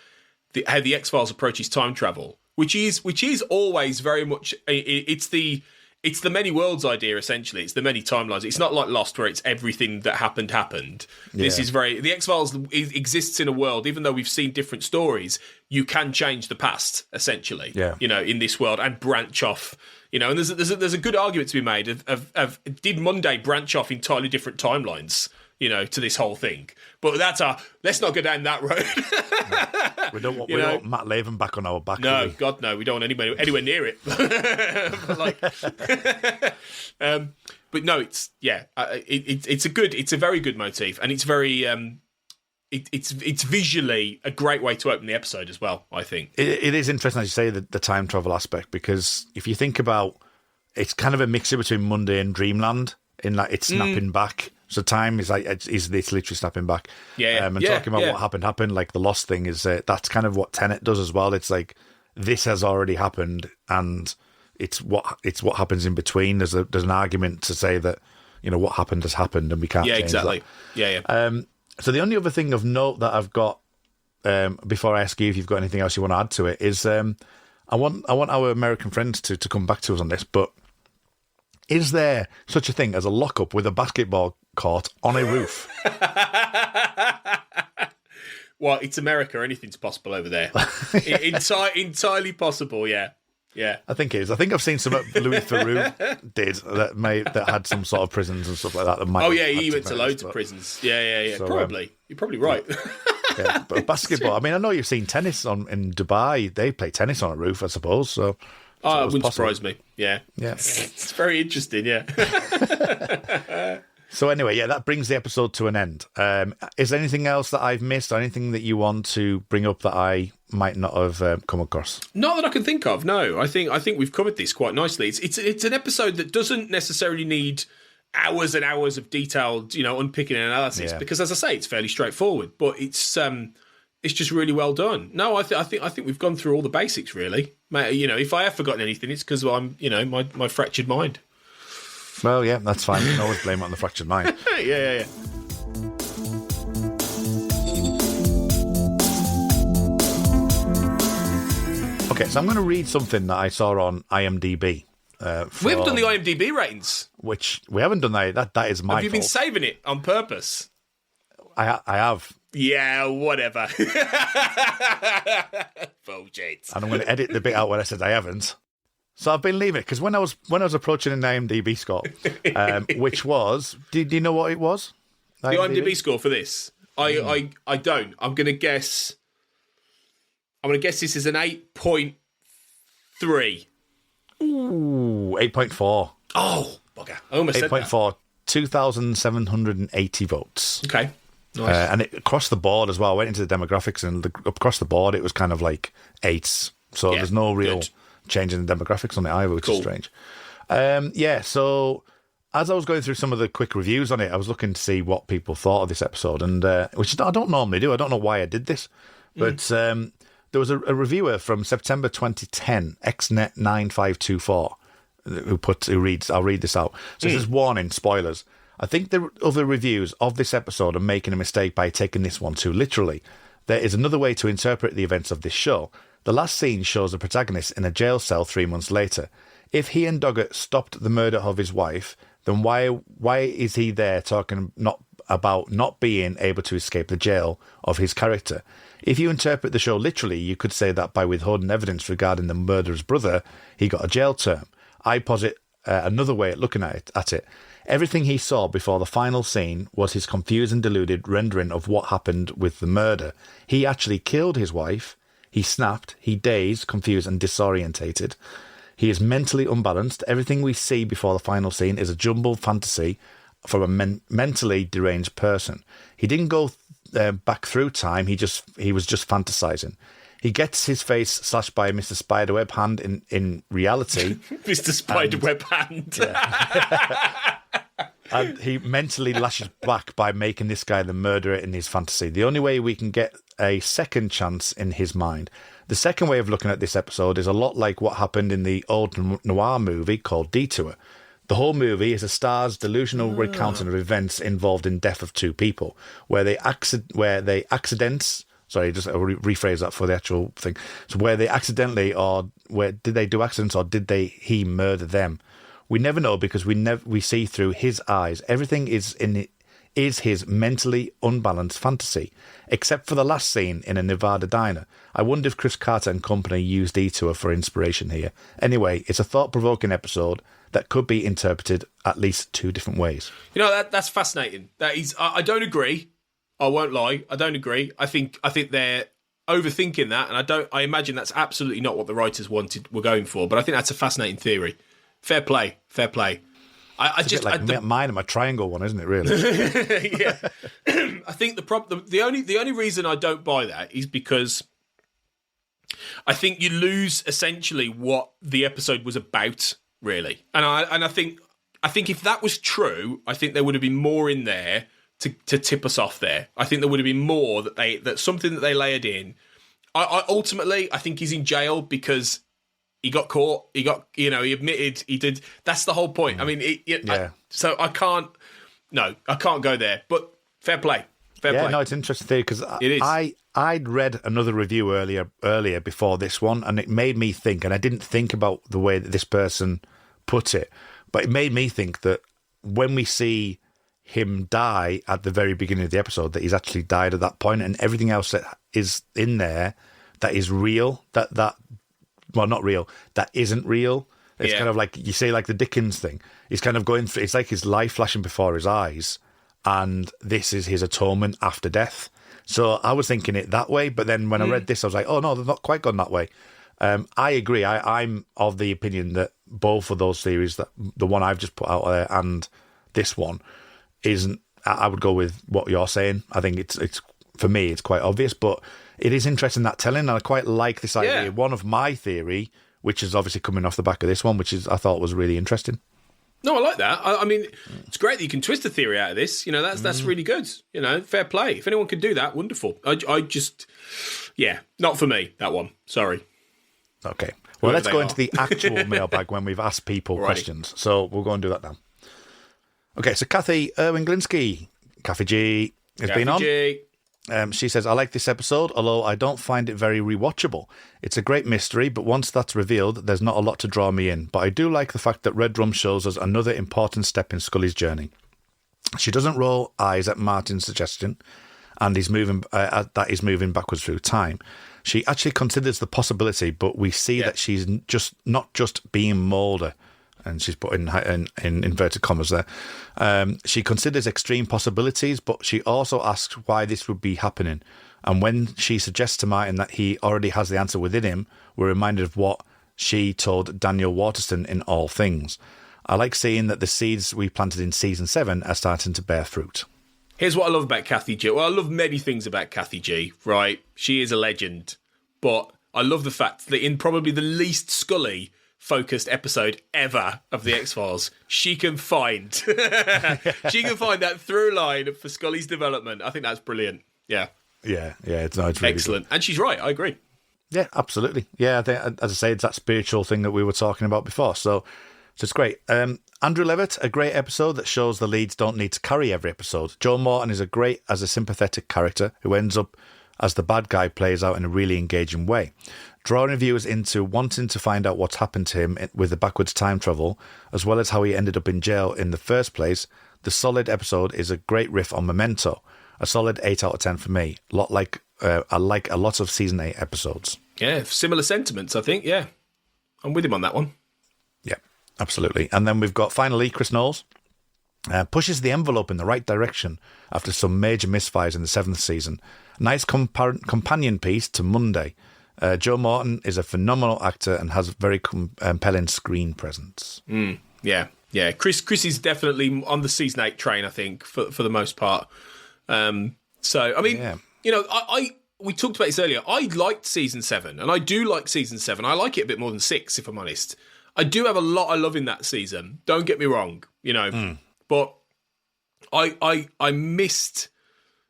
how the X-Files approaches time travel, which is always very much it's the many worlds idea, essentially. It's the many timelines. It's not like Lost, where it's everything that happened. Yeah. This is the X-Files exists in a world, even though we've seen different stories, you can change the past, essentially. Yeah. In this world and branch off. And there's a good argument to be made of did Monday branch off entirely different timelines? To this whole thing. But let's not go down that road. No. We don't want Matt Laven back on our back. No, God, no, we don't want anywhere near it. But no, it's a very good motif, and it's very it's visually a great way to open the episode as well, I think. It is interesting, as you say, the time travel aspect, because if you think about, it's kind of a mixture between Monday and Dreamland in that it's snapping back. So time is it's literally snapping back. Yeah. And talking about what happened, like the Lost thing is that's kind of what Tenet does as well. It's like this has already happened, and it's what happens in between. There's an argument to say that what happened has happened, and we can't. Yeah, change exactly. That. Yeah. So the only other thing of note that I've got before I ask you if you've got anything else you want to add to it is I want our American friends to come back to us on this, but. Is there such a thing as a lockup with a basketball court on a roof? Well, it's America. Anything's possible over there. Entirely possible, yeah. Yeah. I think it is. I think I've seen some Louis Theroux did that had some sort of prisons and stuff like that. He went to loads of prisons. Yeah. So, probably. You're probably right. Yeah, but basketball, I mean, I know you've seen tennis in Dubai. They play tennis on a roof, I suppose, so... it wouldn't surprise me. Yeah. It's very interesting, yeah. So anyway, that brings the episode to an end. Is there anything else that I've missed, or anything that you want to bring up that I might not have come across? Not that I can think of, no. I think we've covered this quite nicely. It's an episode that doesn't necessarily need hours and hours of detailed, unpicking and analysis, because as I say, it's fairly straightforward, but it's just really well done. No, I think we've gone through all the basics, really. If I have forgotten anything, it's because I'm, my fractured mind. Well, yeah, that's fine. You can always blame it on the fractured mind. Yeah. Okay, so I'm going to read something that I saw on IMDb. We haven't done the IMDb ratings. Which we haven't done that. That is my fault. Have you been saving it on purpose? I have. Yeah, whatever. Bullshit. And I'm going to edit the bit out where I said I haven't. So I've been leaving it because when I was approaching an IMDb score, which was, do you know what it was? The IMDb score for this, I don't. I'm going to guess this is an 8.3. Ooh, 8.4. Oh, bugger! I almost said that. 8.4. 2,780 votes. Okay. Nice. And it across the board as well. I went into the demographics, and across the board it was kind of like 8s. So there's no real change in the demographics on it either, which is strange. So as I was going through some of the quick reviews on it, I was looking to see what people thought of this episode, and which I don't normally do. I don't know why I did this, but there was a reviewer from September 2010, XNet9524, who reads. I'll read this out. So it says, warning, spoilers. I think the other reviews of this episode are making a mistake by taking this one too literally. There is another way to interpret the events of this show. The last scene shows the protagonist in a jail cell 3 months later. If he and Doggett stopped the murder of his wife, then why is he there talking about not being able to escape the jail of his character? If you interpret the show literally, you could say that by withholding evidence regarding the murderer's brother, he got a jail term. I posit another way at looking at it. Everything he saw before the final scene was his confused and deluded rendering of what happened with the murder. He actually killed his wife. He snapped. He dazed, confused, and disorientated. He is mentally unbalanced. Everything we see before the final scene is a jumbled fantasy from a mentally deranged person. He didn't go back through time. He was just fantasizing. He gets his face slashed by Mr. Spiderweb Hand in reality. Mr. Spiderweb Hand. And he mentally lashes back by making this guy the murderer in his fantasy. The only way we can get a second chance in his mind. The second way of looking at this episode is a lot like what happened in the old noir movie called Detour. The whole movie is a star's delusional recounting of events involved in death of two people, where they accidents. Sorry, just rephrase that for the actual thing. So where they accidentally, or where did they do accidents, or did he murder them? We never know because we see through his eyes. Everything is his mentally unbalanced fantasy, except for the last scene in a Nevada diner. I wonder if Chris Carter and company used Detour for inspiration here. Anyway, it's a thought-provoking episode that could be interpreted at least two different ways. You know, that's fascinating. That is, I don't agree. I won't lie. I don't agree. I think they're overthinking that, and I imagine that's absolutely not what the writers were going for. But I think that's a fascinating theory. Fair play. I just like mine and my triangle one, isn't it? Really? Yeah. I think the only reason I don't buy that is because I think you lose essentially what the episode was about, really. And I think if that was true, I think there would have been more in there to tip us off there. I think there would have been more that something that they layered in. Ultimately, I think he's in jail because he got caught. He admitted he did. That's the whole point. I mean, so I can't go there. But fair play. Fair play. No, it's interesting because I'd read another review earlier before this one, and it made me think. And I didn't think about the way that this person put it, but it made me think that when we see him die at the very beginning of the episode, that he's actually died at that point, and everything else that is in there that is real, well, not real, that isn't real. It's kind of like, you say, like the Dickens thing. He's kind of going through, it's like his life flashing before his eyes, and this is his atonement after death. So I was thinking it that way, but then when I read this, I was like, oh no, they've not quite gone that way. I agree. I'm of the opinion that both of those theories, that the one I've just put out there and this one, isn't. I would go with what you're saying. I think it's for me, it's quite obvious, but it is interesting, that telling, and I quite like this idea. One of my theory, which is obviously coming off the back of this one, which is I thought was really interesting. No, I like that. I mean, it's great that you can twist a theory out of this. You know, that's really good. You know, fair play. If anyone can do that, wonderful. I just, not for me, that one. Sorry. Okay. Well, let's go into the actual mailbag when we've asked people questions. So we'll go and do that now. Okay, so Cathy Glinski, Cathy G, has been on. She says, I like this episode, although I don't find it very rewatchable. It's a great mystery, but once that's revealed, there's not a lot to draw me in. But I do like the fact that Redrum shows us another important step in Scully's journey. She doesn't roll eyes at Martin's suggestion, and he's moving backwards through time. She actually considers the possibility, but we see that she's not just being Mulder. And she's put in inverted commas there. She considers extreme possibilities, but she also asks why this would be happening. And when she suggests to Martin that he already has the answer within him, we're reminded of what she told Daniel Waterston in All Things. I like seeing that the seeds we planted in Season 7 are starting to bear fruit. Here's what I love about Cathy G. Well, I love many things about Cathy G, right? She is a legend. But I love the fact that in probably the least Scully focused episode ever of the X-Files, she can find that through line for Scully's development. I think that's brilliant. It's really excellent good. And she's right, I agree. Yeah, absolutely. Yeah, I think, as I say, it's that spiritual thing that we were talking about before, so it's great. Andrew Levitt, a great episode that shows the leads don't need to carry every episode. Joe Morton is great as a sympathetic character who ends up as the bad guy, plays out in a really engaging way, drawing viewers into wanting to find out what's happened to him with the backwards time travel, as well as how he ended up in jail in the first place. The solid episode is a great riff on Memento. A solid 8 out of 10 for me. I like a lot of Season 8 episodes. Yeah, similar sentiments, I think. Yeah, I'm with him on that one. Yeah, absolutely. And then we've got, finally, Chris Knowles. Pushes the envelope in the right direction after some major misfires in the 7th season. Nice companion piece to Monday. Joe Morton is a phenomenal actor and has very compelling screen presence. Yeah. Chris is definitely on the Season 8 train, I think, for the most part. So, I mean, you know, we talked about this earlier. I liked season 7, and I do like season 7. I like it a bit more than 6, if I'm honest. I do have a lot I love in that season. Don't get me wrong, but I missed.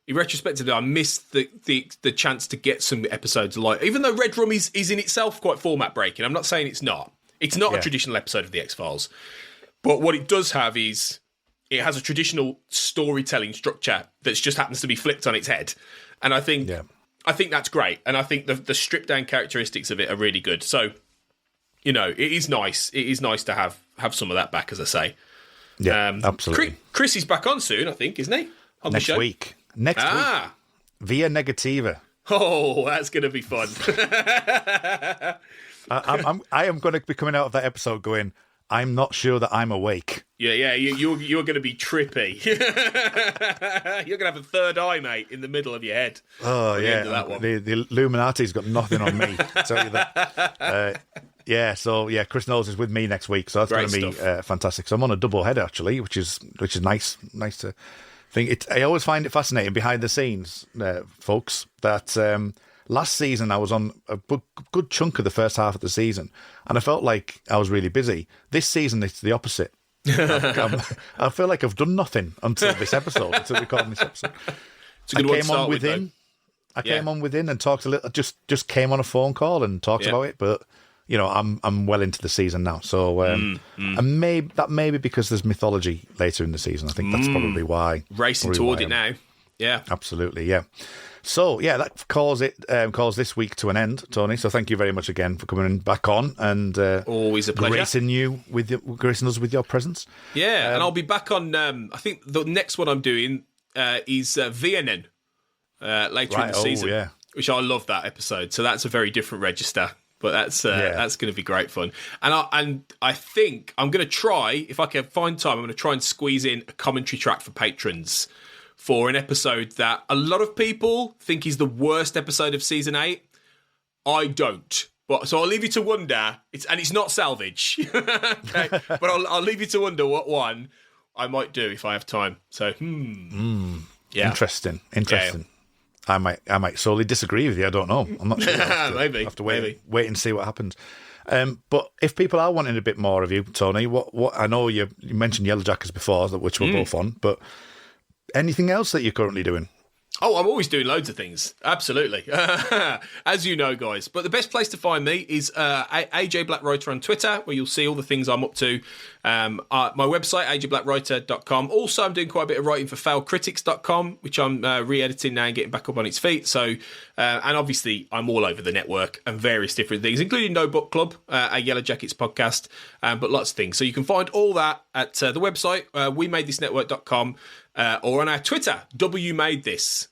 In retrospectively, I missed the chance to get some episodes like, even though Redrum is in itself quite format breaking. I'm not saying it's not. It's not a traditional episode of the X-Files, but what it does have is it has a traditional storytelling structure that just happens to be flipped on its head, and I think that's great, and I think the stripped down characteristics of it are really good. So, it is nice. It is nice to have some of that back, as I say. Yeah, absolutely. Chris is back on soon, I think, isn't he? On Next the show? week. Next week. Via Negativa. Oh, that's going to be fun. I am going to be coming out of that episode going, I'm not sure that I'm awake. Yeah, you're going to be trippy. You're going to have a third eye, mate, in the middle of your head. Oh, yeah. That one. The Illuminati's got nothing on me, I tell you that. Chris Knowles is with me next week, so that's going to be fantastic. So I'm on a double header, actually, which is nice to think. I always find it fascinating behind the scenes, folks, that last season I was on a good chunk of the first half of the season, and I felt like I was really busy. This season, it's the opposite. I feel like I've done nothing until this episode, until recording this episode. It's a good one to start with, I came on within and talked a little. Just came on a phone call and talked about it, but I'm well into the season now. So and that may be because there's mythology later in the season. I think that's probably why. Racing toward it now. Yeah, absolutely. Yeah. So that calls this week to an end, Tony. So thank you very much again for coming back on and always a pleasure. gracing us with your presence. Yeah, and I'll be back on. I think the next one I'm doing is VNN later in the season, which I love that episode. So that's a very different register, but that's going to be great fun. And I think I'm going to try, if I can find time, I'm going to try and squeeze in a commentary track for patrons for an episode that a lot of people think is the worst episode of season 8. I don't. So I'll leave you to wonder. It's not salvage. Okay? But I'll leave you to wonder what one I might do if I have time. So, yeah. Interesting. Yeah. I might solely disagree with you. I don't know. I'm not sure. Maybe. I have to wait and see what happens. But if people are wanting a bit more of you, Tony, what I know you mentioned Yellow Jackets before, which we're both on, but anything else that you're currently doing? Oh, I'm always doing loads of things. Absolutely. As you know, guys. But the best place to find me is AJ Black Writer on Twitter, where you'll see all the things I'm up to. My website, ajblackwriter.com. Also, I'm doing quite a bit of writing for failcritics.com, which I'm re-editing now and getting back up on its feet. So, and obviously, I'm all over the network and various different things, including No Book Club, a Yellow Jackets podcast, but lots of things. So you can find all that at the website, wemadethisnetwork.com. Or on our Twitter, WMadeThis,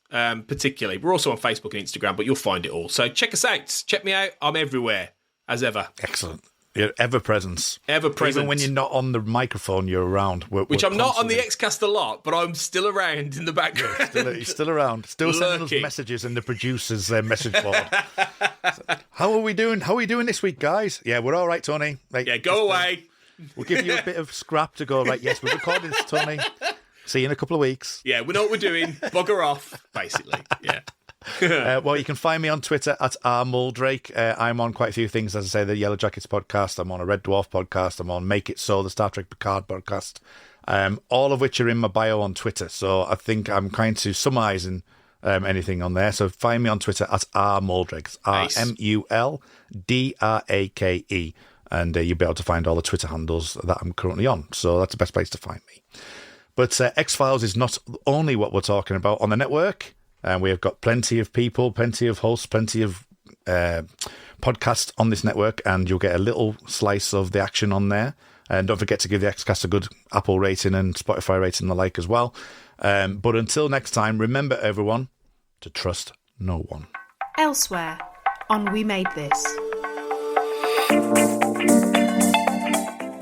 particularly. We're also on Facebook and Instagram, but you'll find it all. So check us out. Check me out. I'm everywhere, as ever. Excellent. Your ever-presence. Ever-present. Even when you're not on the microphone, you're around. Which I'm not on the Xcast a lot, but I'm still around in the background. You're still around. Still sending us messages in the producer's message board. How are we doing? How are we doing this week, guys? Yeah, we're all right, Tony. Go away. We'll give you a bit of scrap to go, right, yes, we're recording this, Tony. See you in a couple of weeks. Yeah, we know what we're doing. Bugger off, basically. Yeah. Well, you can find me on Twitter at rmuldrake. I'm on quite a few things, as I say, the Yellow Jackets podcast. I'm on a Red Dwarf podcast. I'm on Make It So, the Star Trek Picard podcast. All of which are in my bio on Twitter. So I think I'm kind to summarising anything on there. So find me on Twitter at rmuldrake. RMULDRAKE. And you'll be able to find all the Twitter handles that I'm currently on. So that's the best place to find me. But X-Files is not only what we're talking about on the network. We have got plenty of people, plenty of hosts, plenty of podcasts on this network, and you'll get a little slice of the action on there. And don't forget to give the Xcast a good Apple rating and Spotify rating and the like as well. But until next time, remember, everyone, to trust no one. Elsewhere on We Made This.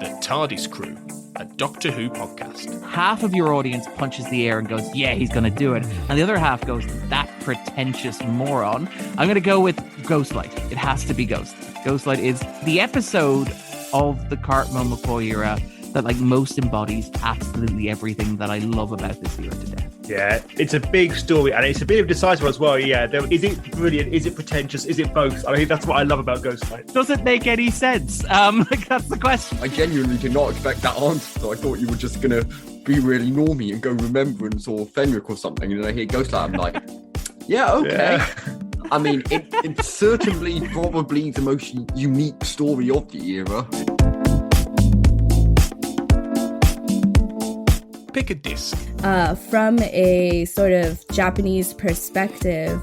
The TARDIS Crew, a Doctor Who podcast. Half of your audience punches the air and goes, yeah, he's going to do it. And the other half goes, that pretentious moron. I'm going to go with Ghostlight. It has to be Ghostlight. Ghostlight is the episode of the Cartman McCoy era that most embodies absolutely everything that I love about this era to death. Yeah, it's a big story, and it's a bit of decisive as well. Yeah, is it brilliant? Is it pretentious? Is it both? I mean, that's what I love about Ghostlight. Does it make any sense? That's the question. I genuinely did not expect that answer. So I thought you were just gonna be really normy and go Remembrance or Fenric or something, and then I hear Ghostlight. I'm like, yeah, okay. Yeah. I mean, it's certainly probably the most unique story of the era. Pick a disc. From a sort of Japanese perspective,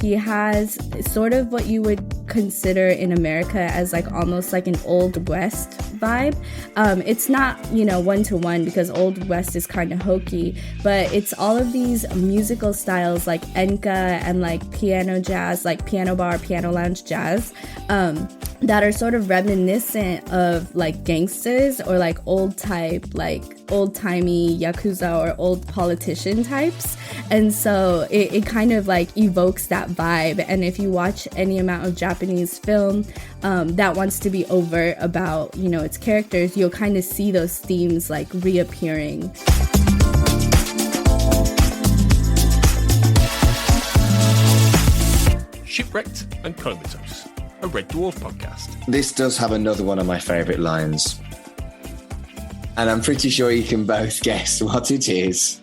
he has sort of what you would consider in America as like almost like an Old West vibe. It's not, one-to-one because Old West is kind of hokey, but it's all of these musical styles like enka and like piano jazz, like piano bar, piano lounge jazz, that are sort of reminiscent of like gangsters or like old-timey Yakuza or old politician types. And so it kind of like evokes that vibe. And if you watch any amount of Japanese film that wants to be overt about, its characters, you'll kind of see those themes like reappearing. Shipwrecked and Comatose, a Red Dwarf podcast. This does have another one of my favourite lines. And I'm pretty sure you can both guess what it is.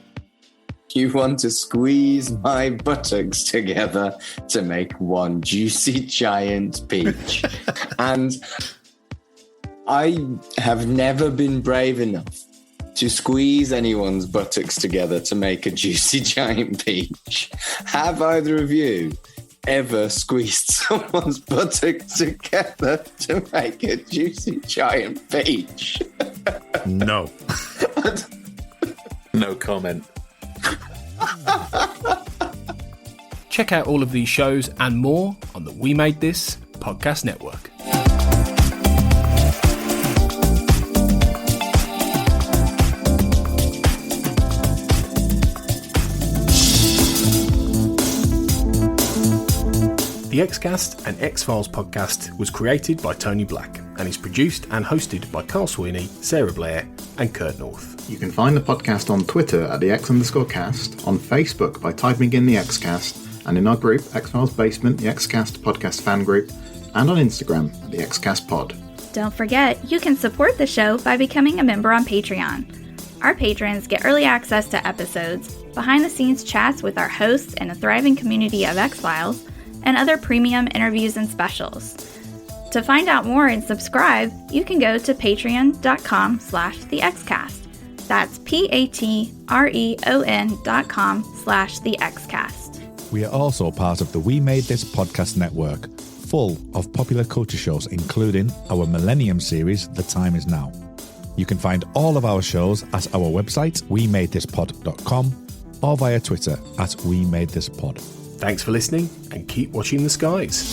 You want to squeeze my buttocks together to make one juicy giant peach. And I have never been brave enough to squeeze anyone's buttocks together to make a juicy giant peach. Have either of you ever squeezed someone's buttocks together to make a juicy giant peach? No. No comment. Check out all of these shows and more on the We Made This podcast network. The Xcast and X-Files podcast was created by Tony Black and is produced and hosted by Carl Sweeney, Sarah Blair and Kurt North. You can find the podcast on Twitter at the X_cast, on Facebook by typing in the Xcast, and in our group, X-Files Basement, the Xcast podcast fan group, and on Instagram at the Xcast pod. Don't forget, you can support the show by becoming a member on Patreon. Our patrons get early access to episodes, behind-the-scenes chats with our hosts and a thriving community of X-Files, and other premium interviews and specials. To find out more and subscribe, you can go to patreon.com/thexcast. That's patreon.com/thexcast. We are also part of the We Made This podcast network, full of popular culture shows, including our Millennium series, The Time Is Now. You can find all of our shows at our website, wemadethispod.com, or via Twitter at wemadethispod. Thanks for listening and keep watching the skies.